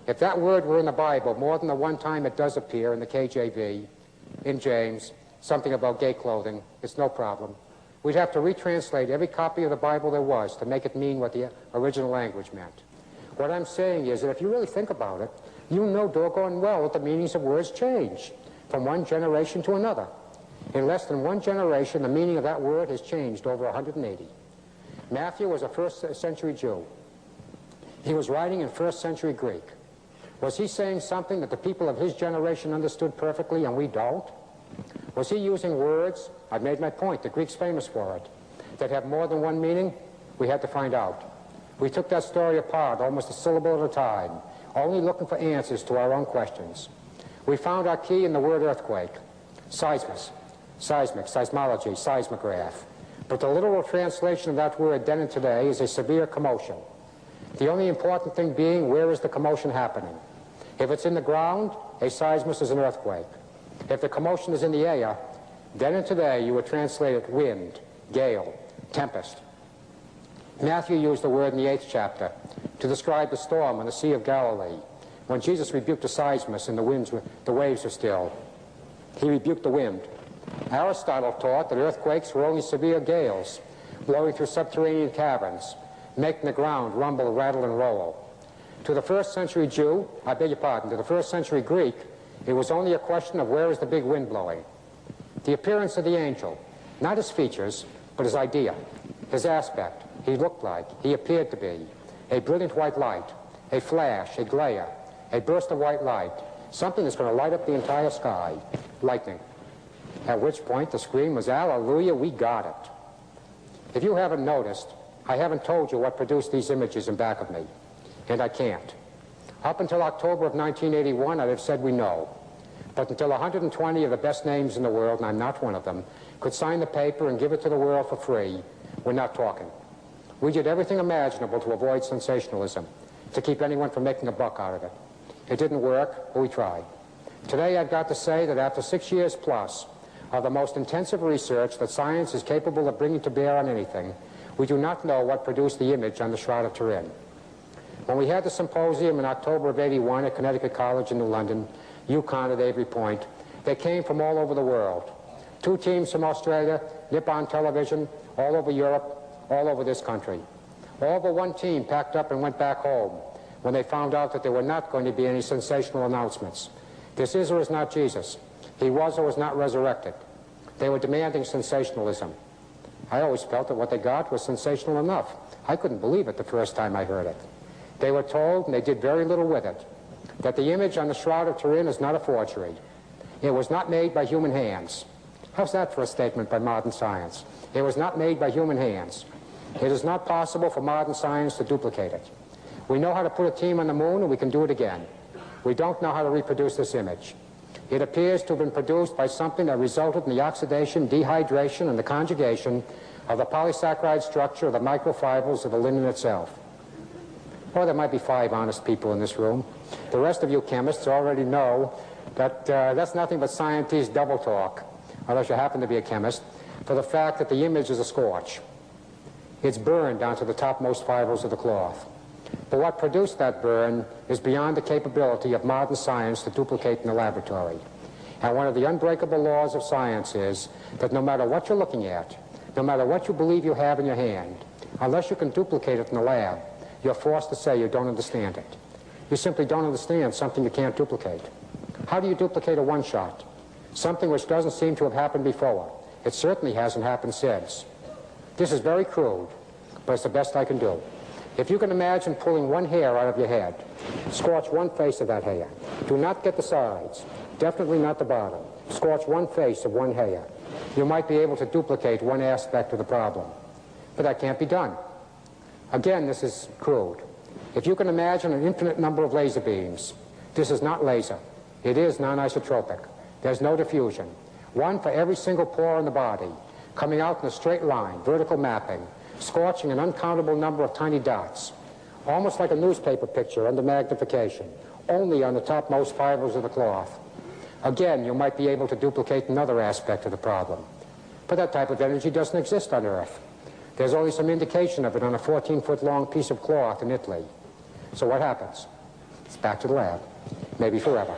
A: If that word were in the Bible more than the one time it does appear in the KJV, in James, something about gay clothing, it's no problem. We'd have to retranslate every copy of the Bible there was to make it mean what the original language meant. What I'm saying is that if you really think about it, you know doggone well that the meanings of words change from one generation to another. In less than one generation, the meaning of that word has changed over 180. Matthew was a first-century Jew. He was writing in first-century Greek. Was he saying something that the people of his generation understood perfectly and we don't? Was he using words, I've made my point, the Greek's famous for it, that have more than one meaning? We had to find out. We took that story apart almost a syllable at a time, only looking for answers to our own questions. We found our key in the word earthquake, seismos, seismic, seismology, seismograph. But the literal translation of that word then and today is a severe commotion. The only important thing being, where is the commotion happening? If it's in the ground, a seismos is an earthquake. If the commotion is in the air, then and today you would translate it wind, gale, tempest. Matthew used the word in the 8th chapter to describe the storm on the Sea of Galilee. When Jesus rebuked the seismos and the waves were still, he rebuked the wind. Aristotle taught that earthquakes were only severe gales blowing through subterranean caverns, making the ground rumble, rattle, and roll. To the first-century Jew, I beg your pardon, to the first-century Greek, it was only a question of where is the big wind blowing. The appearance of the angel, not his features, but his idea, his aspect, he looked like, he appeared to be, a brilliant white light, a flash, a glare, a burst of white light, something that's going to light up the entire sky, lightning. At which point the scream was, hallelujah, we got it. If you haven't noticed, I haven't told you what produced these images in back of me, and I can't. Up until October of 1981, I'd have said we know. But until 120 of the best names in the world, and I'm not one of them, could sign the paper and give it to the world for free, we're not talking. We did everything imaginable to avoid sensationalism, to keep anyone from making a buck out of it. It didn't work, but we tried. Today, I've got to say that after 6 years plus of the most intensive research that science is capable of bringing to bear on anything, we do not know what produced the image on the Shroud of Turin. When we had the symposium in October of '81 at Connecticut College in New London, UConn at Avery Point, they came from all over the world. 2 teams from Australia, Nippon Television, all over Europe, all over this country. All but 1 team packed up and went back home when they found out that there were not going to be any sensational announcements. This is or is not Jesus. He was or was not resurrected. They were demanding sensationalism. I always felt that what they got was sensational enough. I couldn't believe it the first time I heard it. They were told, and they did very little with it, that the image on the Shroud of Turin is not a forgery. It was not made by human hands. How's that for a statement by modern science? It was not made by human hands. It is not possible for modern science to duplicate it. We know how to put a team on the moon, and we can do it again. We don't know how to reproduce this image. It appears to have been produced by something that resulted in the oxidation, dehydration, and the conjugation of the polysaccharide structure of the microfibrils of the linen itself. Or there might be 5 honest people in this room. The rest of you chemists already know that that's nothing but scientist double talk, unless you happen to be a chemist, for the fact that the image is a scorch. It's burned down to the topmost fibers of the cloth. But what produced that burn is beyond the capability of modern science to duplicate in the laboratory. And one of the unbreakable laws of science is that no matter what you're looking at, no matter what you believe you have in your hand, Unless you can duplicate it in the lab, you're forced to say you don't understand it. You simply don't understand something you can't duplicate. How do you duplicate a one-shot? Something which doesn't seem to have happened before. It certainly hasn't happened since. This is very crude, but it's the best I can do. If you can imagine pulling one hair out of your head, scorch one face of that hair. Do not get the sides, definitely not the bottom. Scorch one face of one hair. You might be able to duplicate one aspect of the problem. But that can't be done. Again, this is crude. If you can imagine an infinite number of laser beams, this is not laser. It is non-isotropic. There's no diffusion. One for every single pore in the body, coming out in a straight line, vertical mapping, scorching an uncountable number of tiny dots, almost like a newspaper picture under magnification, only on the topmost fibers of the cloth. Again, you might be able to duplicate another aspect of the problem. But that type of energy doesn't exist on Earth. There's only some indication of it on a 14-foot-long piece of cloth in Italy. So what happens? It's back to the lab, maybe forever.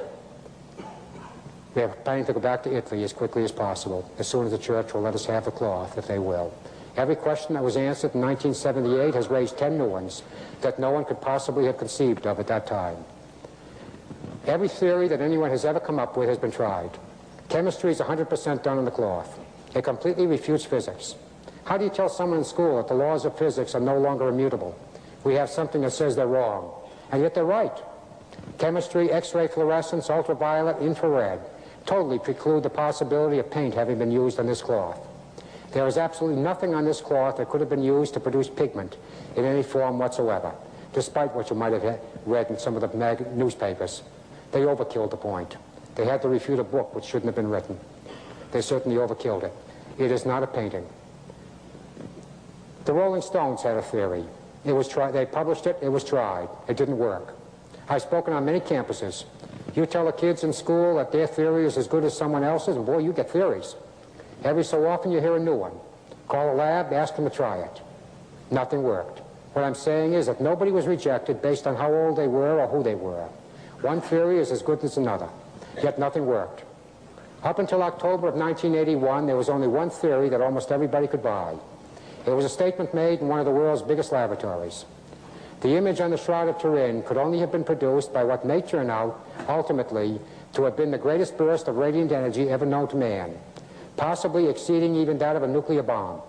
A: We are planning to go back to Italy as quickly as possible, as soon as the church will let us have the cloth, if they will. Every question that was answered in 1978 has raised 10 new ones that no one could possibly have conceived of at that time. Every theory that anyone has ever come up with has been tried. Chemistry is 100% done on the cloth. It completely refutes physics. How do you tell someone in school that the laws of physics are no longer immutable? We have something that says they're wrong, and yet they're right. Chemistry, X-ray fluorescence, ultraviolet, infrared totally preclude the possibility of paint having been used on this cloth. There is absolutely nothing on this cloth that could have been used to produce pigment in any form whatsoever, despite what you might have read in some of the newspapers. They overkilled the point. They had to refute a book which shouldn't have been written. They certainly overkilled it. It is not a painting. The Rolling Stones had a theory. It was tried. They published it. It was tried. It didn't work. I've spoken on many campuses. You tell the kids in school that their theory is as good as someone else's, and boy, you get theories. Every so often you hear a new one. Call a lab, ask them to try it. Nothing worked. What I'm saying is that nobody was rejected based on how old they were or who they were. One theory is as good as another, yet nothing worked. Up until October of 1981, there was only one theory that almost everybody could buy. It was a statement made in one of the world's biggest laboratories. The image on the Shroud of Turin could only have been produced by what may turn out, ultimately, to have been the greatest burst of radiant energy ever known to man, possibly exceeding even that of a nuclear bomb,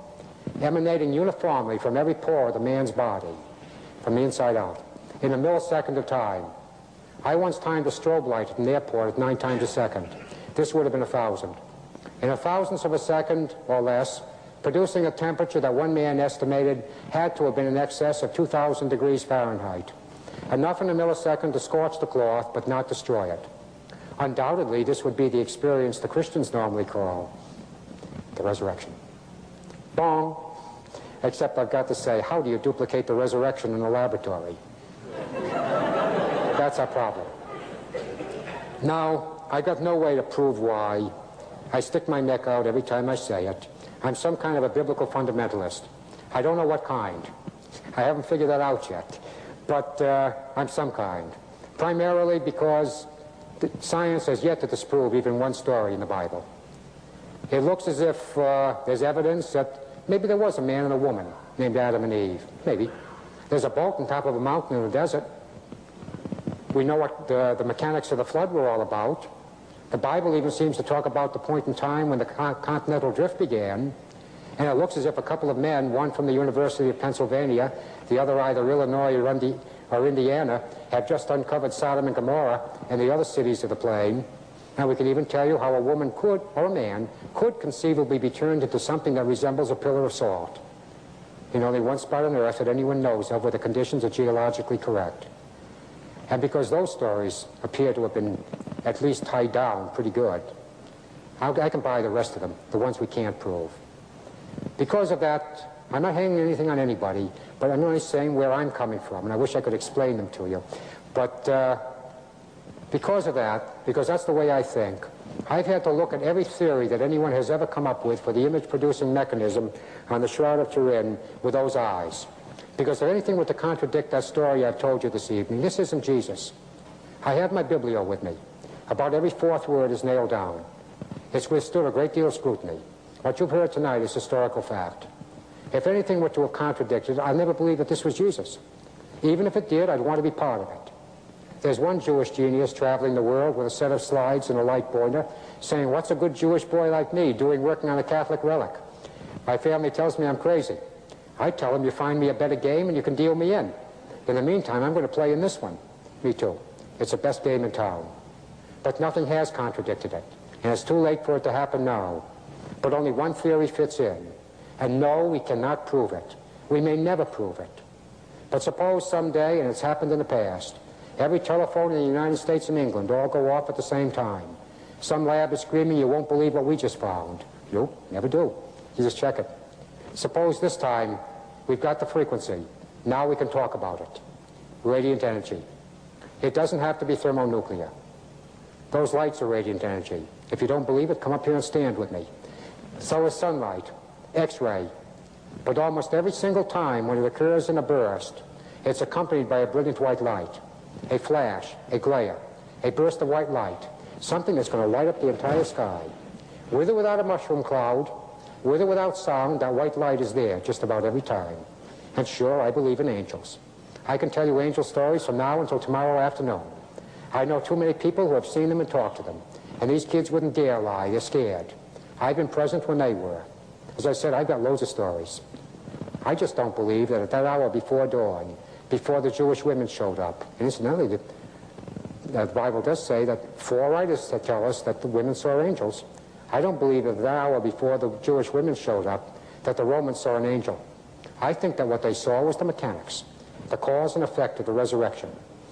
A: emanating uniformly from every pore of the man's body, from the inside out, in a millisecond of time. I once timed a strobe light at an airport at 9 times a second. This would have been 1,000. In a thousandth of a second or less, producing a temperature that one man estimated had to have been in excess of 2,000 degrees Fahrenheit. Enough in a millisecond to scorch the cloth, but not destroy it. Undoubtedly, this would be the experience the Christians normally call the resurrection. Bong! Except I've got to say, how do you duplicate the resurrection in a laboratory? That's our problem. Now, I got no way to prove why. I stick my neck out every time I say it. I'm some kind of a biblical fundamentalist. I don't know what kind. I haven't figured that out yet. But I'm some kind. Primarily because science has yet to disprove even one story in the Bible. It looks as if there's evidence that maybe there was a man and a woman named Adam and Eve. Maybe. There's a boat on top of a mountain in the desert. We know what the mechanics of the flood were all about. The Bible even seems to talk about the point in time when the continental drift began, and it looks as if a couple of men, one from the University of Pennsylvania, the other either Illinois or Indiana, have just uncovered Sodom and Gomorrah and the other cities of the plain. And we can even tell you how a woman could, or a man, could conceivably be turned into something that resembles a pillar of salt. In only one spot on Earth that anyone knows of where the conditions are geologically correct. And because those stories appear to have been at least tied down pretty good, I can buy the rest of them, the ones we can't prove. Because of that, I'm not hanging anything on anybody, but I'm only saying where I'm coming from, and I wish I could explain them to you. But because of that, because that's the way I think, I've had to look at every theory that anyone has ever come up with for the image-producing mechanism on the Shroud of Turin with those eyes. Because if anything were to contradict that story I've told you this evening, this isn't Jesus. I have my biblio with me. About every fourth word is nailed down. It's withstood a great deal of scrutiny. What you've heard tonight is historical fact. If anything were to have contradicted it, I'd never believe that this was Jesus. Even if it did, I'd want to be part of it. There's one Jewish genius traveling the world with a set of slides and a light boiler saying, what's a good Jewish boy like me doing working on a Catholic relic? My family tells me I'm crazy. I tell them, you find me a better game and you can deal me in. In the meantime, I'm going to play in this one. Me too. It's the best game in town. But nothing has contradicted it. And it's too late for it to happen now. But only one theory fits in. And no, we cannot prove it. We may never prove it. But suppose someday, and it's happened in the past, every telephone in the United States and England all go off at the same time. Some lab is screaming, you won't believe what we just found. You never do. You just check it. Suppose this time we've got the frequency. Now we can talk about it. Radiant energy. It doesn't have to be thermonuclear. Those lights are radiant energy. If you don't believe it, come up here and stand with me. So is sunlight, X-ray. But almost every single time when it occurs in a burst, it's accompanied by a brilliant white light, a flash, a glare, a burst of white light, something that's going to light up the entire sky. With or without a mushroom cloud, with or without sound, that white light is there just about every time. And sure, I believe in angels. I can tell you angel stories from now until tomorrow afternoon. I know too many people who have seen them and talked to them. And these kids wouldn't dare lie. They're scared. I've been present when they were. As I said, I've got loads of stories. I just don't believe that at that hour before dawn, before the Jewish women showed up, and incidentally, the Bible does say that 4 writers that tell us that the women saw angels. I don't believe that that hour before the Jewish women showed up that the Romans saw an angel. I think that what they saw was the mechanics, the cause and effect of the resurrection,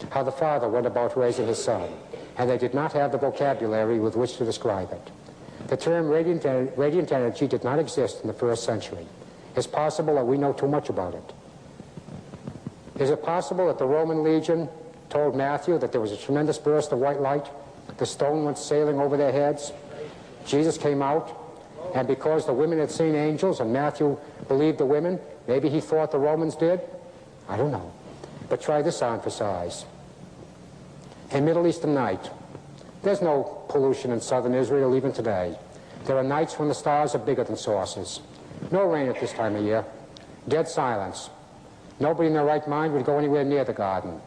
A: how the Father went about raising his Son, and they did not have the vocabulary with which to describe it. The term radiant energy did not exist in the first century. It's possible that we know too much about it. Is it possible that the Roman legion told Matthew that there was a tremendous burst of white light? The stone went sailing over their heads. Jesus came out, and because the women had seen angels and Matthew believed the women, maybe he thought the Romans did? I don't know. But try this on for size. A Middle Eastern night. There's no pollution in southern Israel even today. There are nights when the stars are bigger than saucers. No rain at this time of year. Dead silence. Nobody in their right mind would go anywhere near the garden.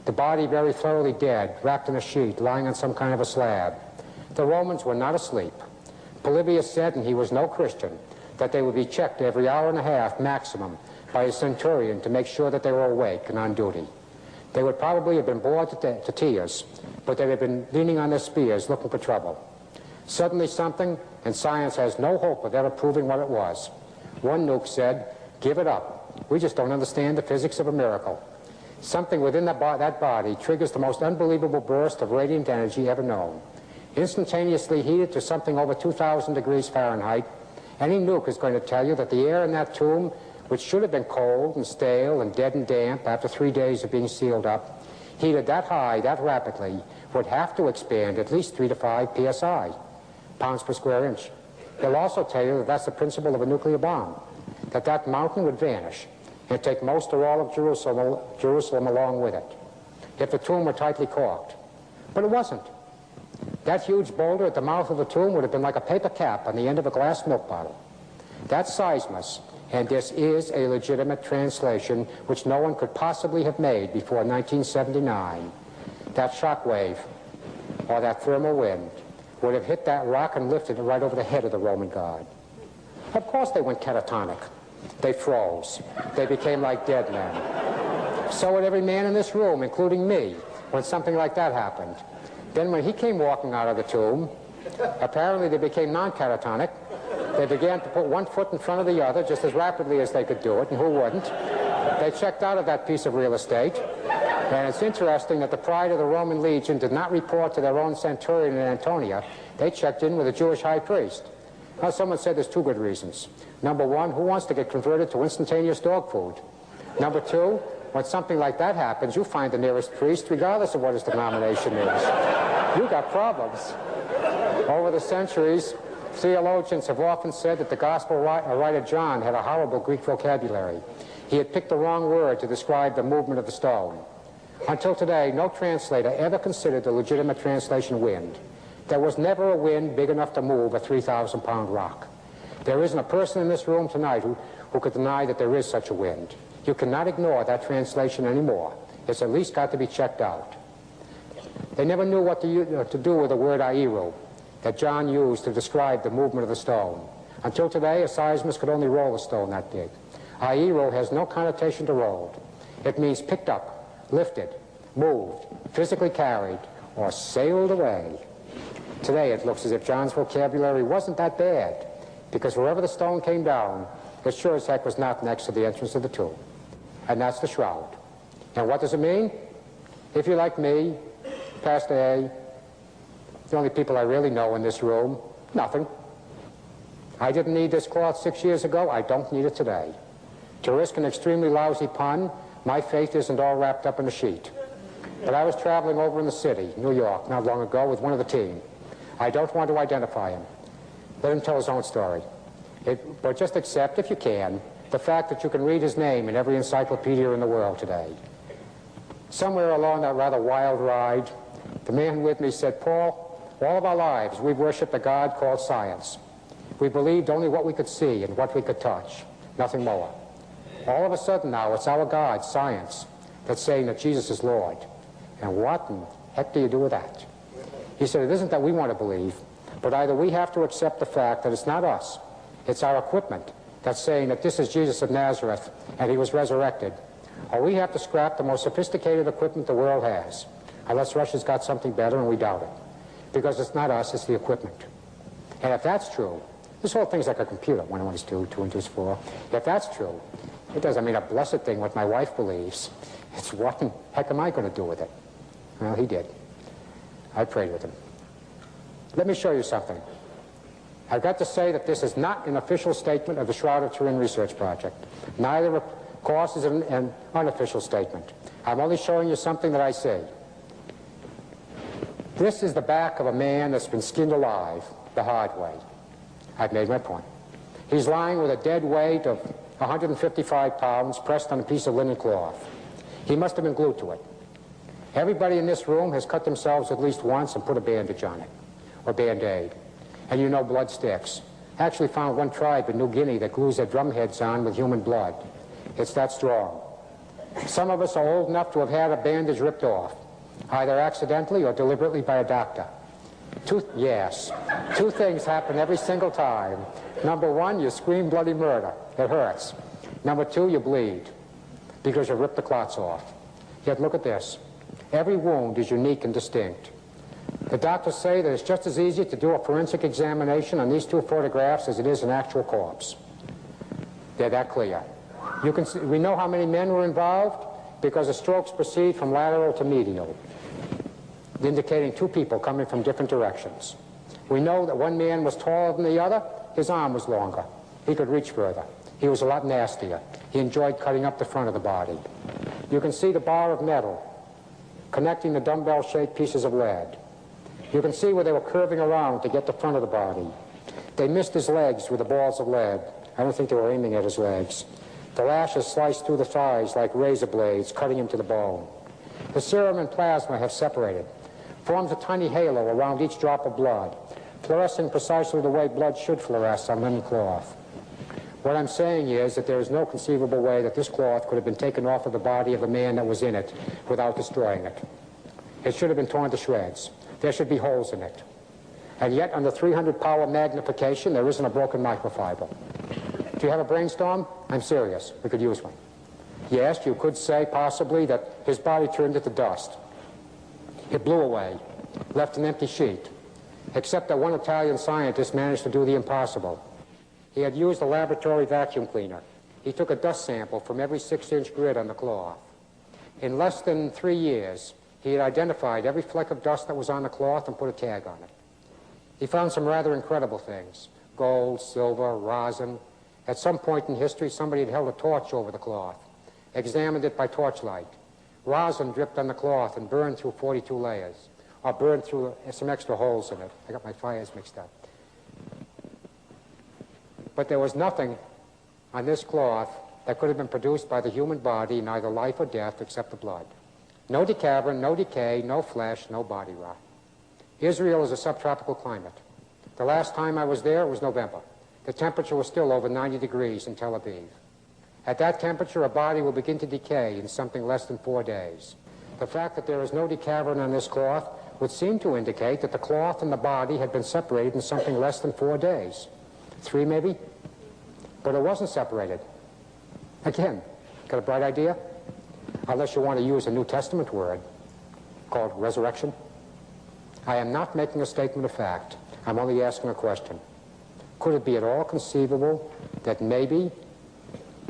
A: The body very thoroughly dead, wrapped in a sheet, lying on some kind of a slab. The Romans were not asleep. Polybius said, and he was no Christian, that they would be checked every hour and a half maximum by a centurion to make sure that they were awake and on duty. They would probably have been bored to tears, but they had been leaning on their spears looking for trouble. Suddenly something, and science has no hope of ever proving what it was. One nuke said, give it up. We just don't understand the physics of a miracle. Something within that body triggers the most unbelievable burst of radiant energy ever known. Instantaneously heated to something over 2,000 degrees Fahrenheit, any nuke is going to tell you that the air in that tomb, which should have been cold and stale and dead and damp after 3 days of being sealed up, heated that high, that rapidly, would have to expand at least 3 to 5 psi, pounds per square inch. They'll also tell you that that's the principle of a nuclear bomb, that that mountain would vanish and take most or all of Jerusalem along with it, if the tomb were tightly corked. But it wasn't. That huge boulder at the mouth of the tomb would have been like a paper cap on the end of a glass milk bottle. That's seismus, and this is a legitimate translation which no one could possibly have made before 1979. That shock wave, or that thermal wind, would have hit that rock and lifted it right over the head of the Roman god. Of course they went catatonic. They froze. They became like dead men. So would every man in this room, including me, when something like that happened. Then when he came walking out of the tomb, apparently they became non-catatonic. They began to put one foot in front of the other just as rapidly as they could do it, and who wouldn't? They checked out of that piece of real estate. And it's interesting that the pride of the Roman legion did not report to their own centurion in Antonia. They checked in with a Jewish high priest. Now, someone said there's 2 good reasons. Number 1, who wants to get converted to instantaneous dog food? Number 2, when something like that happens, you find the nearest priest, regardless of what his denomination is. You got problems. Over the centuries, theologians have often said that the gospel writer John had a horrible Greek vocabulary. He had picked the wrong word to describe the movement of the stone. Until today, no translator ever considered the legitimate translation wind. There was never a wind big enough to move a 3,000-pound rock. There isn't a person in this room tonight who could deny that there is such a wind. You cannot ignore that translation anymore. It's at least got to be checked out. They never knew what to do with the word airu that John used to describe the movement of the stone. Until today, a seismist could only roll a stone that big. Airu has no connotation to rolled. It means picked up, lifted, moved, physically carried, or sailed away. Today, it looks as if John's vocabulary wasn't that bad, because wherever the stone came down, it sure as heck was not next to the entrance of the tomb. And that's the shroud. And what does it mean? If you're like me, Pastor A, the only people I really know in this room, nothing. I didn't need this cloth 6 years ago. I don't need it today. To risk an extremely lousy pun, my faith isn't all wrapped up in a sheet. But I was traveling over in the city, New York, not long ago with one of the team. I don't want to identify him. Let him tell his own story. But just accept, if you can, the fact that you can read his name in every encyclopedia in the world today. Somewhere along that rather wild ride, the man with me said, Paul, all of our lives we've worshipped a God called science. We believed only what we could see and what we could touch, nothing more. All of a sudden now, it's our God, science, that's saying that Jesus is Lord. And what in the heck do you do with that? He said, it isn't that we want to believe, but either we have to accept the fact that it's not us, it's our equipment that's saying that this is Jesus of Nazareth and he was resurrected, or we have to scrap the most sophisticated equipment the world has, unless Russia's got something better, and we doubt it. Because it's not us, it's the equipment. And if that's true, this whole thing's like a computer, 1 and 1 is 2, 2 and 2 is 4. If that's true, it doesn't mean a blessed thing what my wife believes. It's what in the heck am I going to do with it? Well, he did. I prayed with him. Let me show you something. I've got to say that this is not an official statement of the Shroud of Turin Research Project. Neither, of course, is an unofficial statement. I'm only showing you something that I see. This is the back of a man that's been skinned alive the hard way. I've made my point. He's lying with a dead weight of 155 pounds pressed on a piece of linen cloth. He must have been glued to it. Everybody in this room has cut themselves at least once and put a bandage on it, or Band-Aid. And you know blood sticks. I actually found one tribe in New Guinea that glues their drum heads on with human blood. It's that strong. Some of us are old enough to have had a bandage ripped off, either accidentally or deliberately by a doctor. Two things happen every single time. Number one, you scream bloody murder. It hurts. Number two, you bleed because you ripped the clots off. Yet look at this. Every wound is unique and distinct. The doctors say that it's just as easy to do a forensic examination on these two photographs as it is an actual corpse. They're that clear. You can see, we know how many men were involved because the strokes proceed from lateral to medial, indicating two people coming from different directions. We know that one man was taller than the other. His arm was longer. He could reach further. He was a lot nastier. He enjoyed cutting up the front of the body. You can see the bar of metal connecting the dumbbell-shaped pieces of lead. You can see where they were curving around to get the front of the body. They missed his legs with the balls of lead. I don't think they were aiming at his legs. The lashes sliced through the thighs like razor blades, cutting him to the bone. The serum and plasma have separated, forms a tiny halo around each drop of blood, fluorescing precisely the way blood should fluoresce on linen cloth. What I'm saying is that there is no conceivable way that this cloth could have been taken off of the body of the man that was in it without destroying it. It should have been torn to shreds. There should be holes in it. And yet, under 300 power magnification, there isn't a broken microfiber. Do you have a brainstorm? I'm serious. We could use one. Yes, you could say possibly that his body turned into dust. It blew away, left an empty sheet, except that one Italian scientist managed to do the impossible. He had used a laboratory vacuum cleaner. He took a dust sample from every 6-inch grid on the cloth. In less than 3 years, he had identified every fleck of dust that was on the cloth and put a tag on it. He found some rather incredible things: gold, silver, rosin. At some point in history, somebody had held a torch over the cloth, examined it by torchlight. Rosin dripped on the cloth and burned through 42 layers, or burned through some extra holes in it. I got my fires mixed up. But there was nothing on this cloth that could have been produced by the human body, neither life or death, except the blood. No decavern, no decay, no flesh, no body rot. Israel is a subtropical climate. The last time I was there, it was November. The temperature was still over 90 degrees in Tel Aviv. At that temperature, a body will begin to decay in something less than 4 days. The fact that there is no decavering on this cloth would seem to indicate that the cloth and the body had been separated in something less than 4 days. 3 maybe? But it wasn't separated. Again, got a bright idea? Unless you want to use a New Testament word called resurrection. I am not making a statement of fact. I'm only asking a question. Could it be at all conceivable that maybe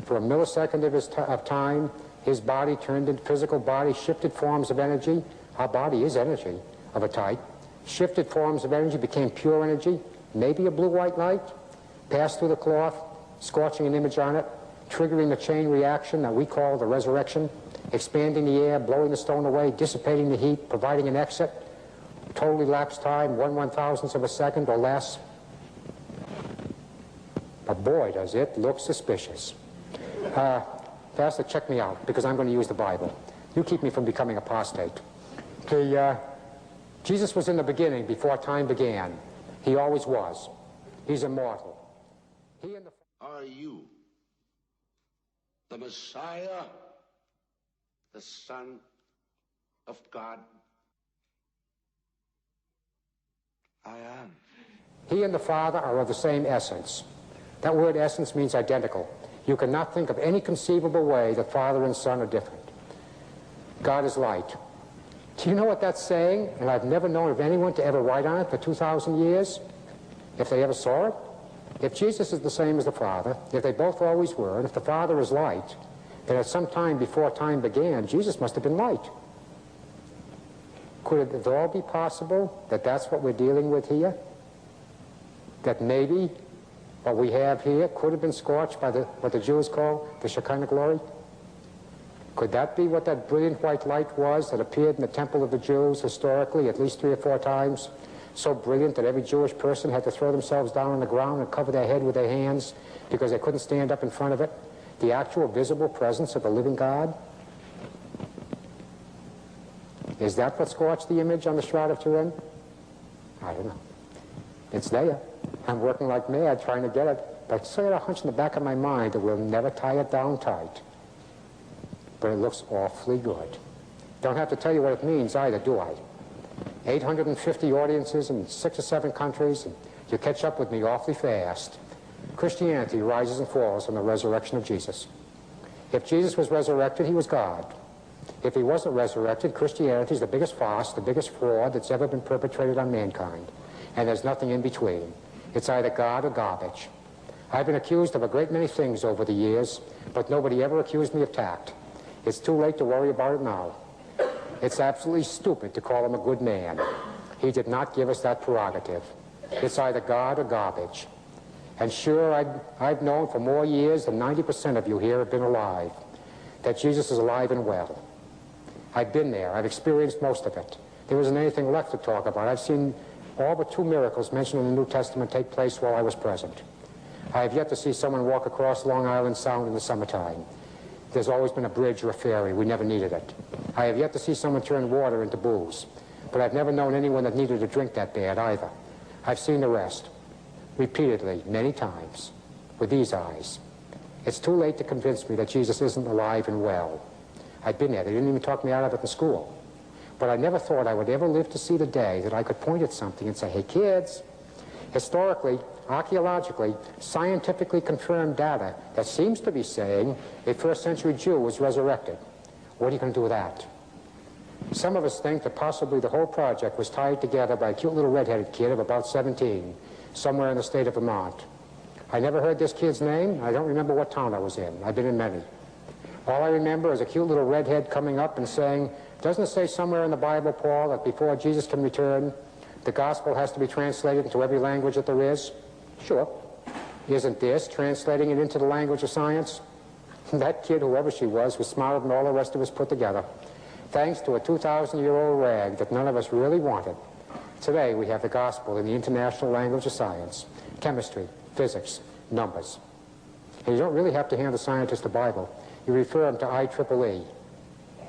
A: for a millisecond of time, his body turned into physical body, shifted forms of energy? Our body is energy of a type. Shifted forms of energy became pure energy, maybe a blue-white light, passed through the cloth, scorching an image on it, triggering the chain reaction that we call the resurrection, expanding the air, blowing the stone away, dissipating the heat, providing an exit, totally lapse time, 1/1000th of a second or less. But boy, does it look suspicious. Pastor, check me out, because I'm going to use the Bible. You keep me from becoming apostate. Jesus was in the beginning before time began. He always was. He's immortal.
B: Are you the Messiah, the Son of God? I am.
A: He and the Father are of the same essence. That word essence means identical. You cannot think of any conceivable way that Father and Son are different. God is light. Do you know what that's saying? And I've never known of anyone to ever write on it for 2,000 years, if they ever saw it. If Jesus is the same as the Father, if they both always were, and if the Father is light, then at some time before time began, Jesus must have been light. Could it at all be possible that that's what we're dealing with here? That maybe what we have here could have been scorched by what the Jews call the Shekinah glory? Could that be what that brilliant white light was that appeared in the temple of the Jews historically at least 3 or 4 times? So brilliant that every Jewish person had to throw themselves down on the ground and cover their head with their hands because they couldn't stand up in front of it. The actual visible presence of the living God? Is that what scorched the image on the Shroud of Turin? I don't know. It's there. I'm working like mad trying to get it, but I still got a hunch in the back of my mind that we'll never tie it down tight. But it looks awfully good. Don't have to tell you what it means either, do I? 850 audiences in 6 or 7 countries, and you catch up with me awfully fast. Christianity rises and falls on the resurrection of Jesus. If Jesus was resurrected, he was God. If he wasn't resurrected, Christianity is the biggest farce, the biggest fraud that's ever been perpetrated on mankind. And there's nothing in between. It's either God or garbage. I've been accused of a great many things over the years, but nobody ever accused me of tact. It's too late to worry about it now. It's absolutely stupid to call him a good man. He did not give us that prerogative. It's either God or garbage. And sure, I've known for more years than 90% of you here have been alive, that Jesus is alive and well. I've been there. I've experienced most of it. There isn't anything left to talk about. I've seen all but 2 miracles mentioned in the New Testament take place while I was present. I have yet to see someone walk across Long Island Sound in the summertime. There's always been a bridge or a ferry. We never needed it. I have yet to see someone turn water into booze. But I've never known anyone that needed a drink that bad either. I've seen the rest. Repeatedly, many times, with these eyes. It's too late to convince me that Jesus isn't alive and well. I've been there. They didn't even talk me out of it in school. But I never thought I would ever live to see the day that I could point at something and say, hey, kids, historically, archaeologically, scientifically confirmed data that seems to be saying a first-century Jew was resurrected. What are you going to do with that? Some of us think that possibly the whole project was tied together by a cute little red-headed kid of about 17, somewhere in the state of Vermont. I never heard this kid's name. I don't remember what town I was in. I've been in many. All I remember is a cute little redhead coming up and saying, doesn't it say somewhere in the Bible, Paul, that before Jesus can return, the gospel has to be translated into every language that there is? Sure. Isn't this translating it into the language of science? That kid, whoever she was smarter than all the rest of us put together. Thanks to a 2,000-year-old rag that none of us really wanted. Today we have the gospel in the international language of science, chemistry, physics, numbers. And you don't really have to hand the scientist the Bible. You refer them to IEEE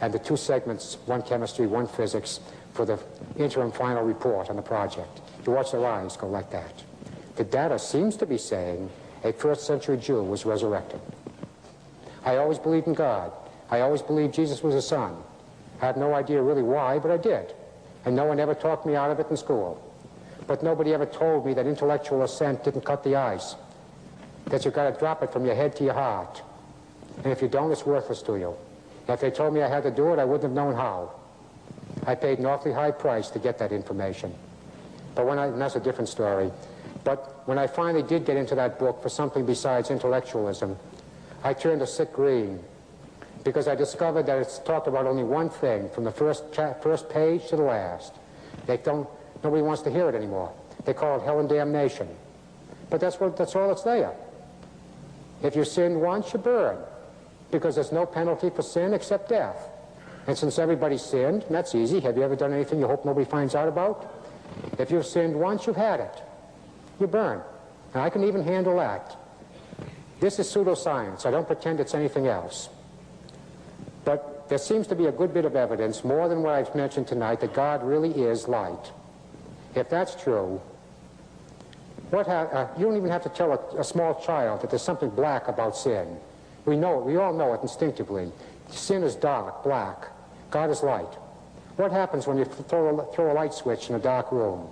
A: and the 2 segments, 1 chemistry, 1 physics, for the interim final report on the project. You watch their eyes go like that. The data seems to be saying a first-century Jew was resurrected. I always believed in God. I always believed Jesus was his son. I have no idea really why, but I did. And no one ever talked me out of it in school. But nobody ever told me that intellectual assent didn't cut the ice, that you've got to drop it from your head to your heart. And if you don't, it's worthless to you. And if they told me I had to do it, I wouldn't have known how. I paid an awfully high price to get that information. But and that's a different story. But when I finally did get into that book for something besides intellectualism, I turned a sick green, because I discovered that it's talked about only one thing from the first page to the last. Nobody wants to hear it anymore. They call it hell and damnation. But that's all that's there. If you sin once, you burn, because there's no penalty for sin except death. And since everybody sinned, and that's easy, have you ever done anything you hope nobody finds out about? If you've sinned once, you've had it. You burn. And I can even handle that. This is pseudoscience. I don't pretend it's anything else. But there seems to be a good bit of evidence, more than what I've mentioned tonight, that God really is light. If that's true, you don't even have to tell a small child that there's something black about sin. We know it. We all know it instinctively. Sin is dark, black. God is light. What happens when you throw a light switch in a dark room?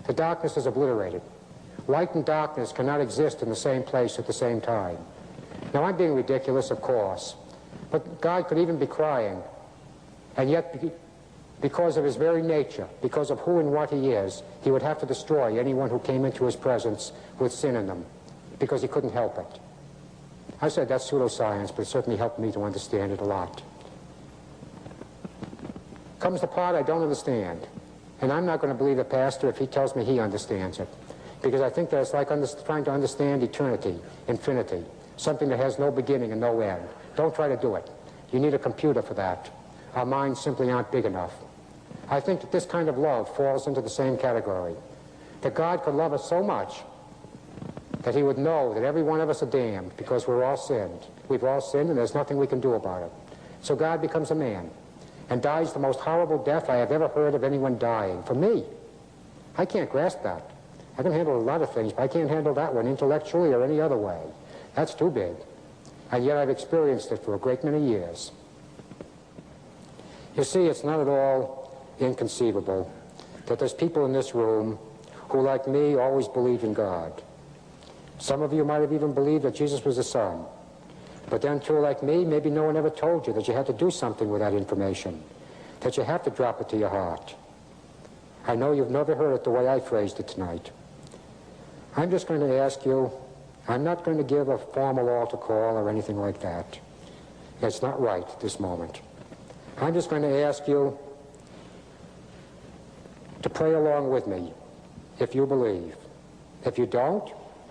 A: The darkness is obliterated. Light and darkness cannot exist in the same place at the same time. Now, I'm being ridiculous, of course, but God could even be crying, and yet, because of his very nature, because of who and what he is, he would have to destroy anyone who came into his presence with sin in them, because he couldn't help it. I said that's pseudoscience, but it certainly helped me to understand it a lot. Comes the part I don't understand, and I'm not going to believe a pastor if he tells me he understands it, because I think that it's like trying to understand eternity, infinity, something that has no beginning and no end. Don't try to do it. You need a computer for that. Our minds simply aren't big enough. I think that this kind of love falls into the same category, that God could love us so much that he would know that every one of us are damned because we're all sinned. We've all sinned, and there's nothing we can do about it. So God becomes a man and dies the most horrible death I have ever heard of anyone dying. For me, I can't grasp that. I can handle a lot of things, but I can't handle that one intellectually or any other way. That's too big. And yet I've experienced it for a great many years. You see, it's not at all inconceivable that there's people in this room who, like me, always believed in God. Some of you might have even believed that Jesus was the Son. But then, too, like me, maybe no one ever told you that you had to do something with that information, that you have to drop it to your heart. I know you've never heard it the way I phrased it tonight. I'm just going to ask you, I'm not going to give a formal altar call or anything like that. It's not right at this moment. I'm just going to ask you to pray along with me if you believe. If you don't,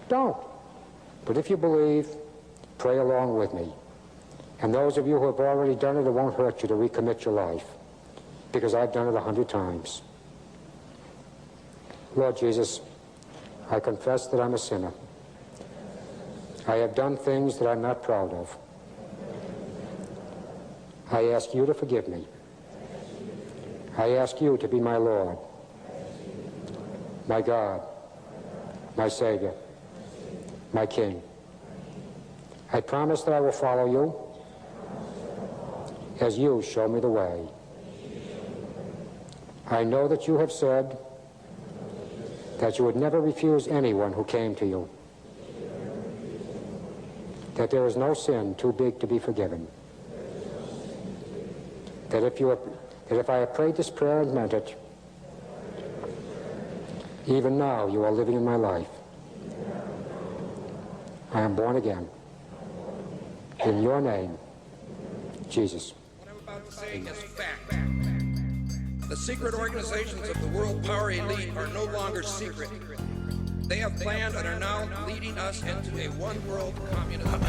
A: don't. But if you believe, pray along with me. And those of you who have already done it, it won't hurt you to recommit your life, because I've done it 100 times. Lord Jesus, I confess that I'm a sinner. I have done things that I'm not proud of. I ask you to forgive me. I ask you to be my Lord, my God, my Savior, my King. I promise that I will follow you as you show me the way. I know that you have said that you would never refuse anyone who came to you, that there is no sin too big to be forgiven, that if I have prayed this prayer and meant it, even now you are living in my life. I am born again. In your name, Jesus.
E: What I'm about to say is fact. The secret organizations of the world power elite are no longer secret. They have planned and are now leading us into a one-world communism.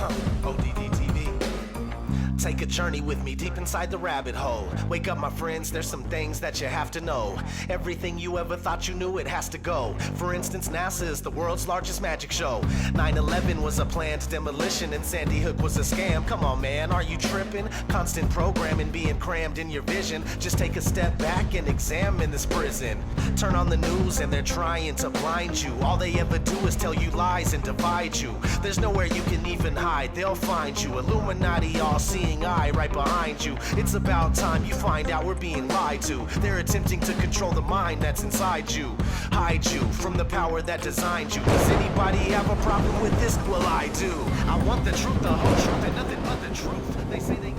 D: ODD TV.
F: Take a journey with me deep inside the rabbit hole. Wake up, my friends, there's some things that you have to know. Everything you ever thought you knew, it has to go. For instance, NASA is the world's largest magic show. 9/11 was a planned demolition and Sandy Hook was a scam. Come on, man, are you tripping? Constant programming being crammed in your vision. Just take a step back and examine this prison. Turn on the news and they're trying to blind you. All they ever do is tell you lies and divide you. There's nowhere you can even hide, they'll find you. Illuminati, all-seeing eye right behind you. It's about time you find out we're being lied to. They're attempting to control the mind that's inside you. Hide you from the power that designed you. Does anybody have a problem with this? Well, I do. I want the truth, the whole truth, and nothing but the truth. They say they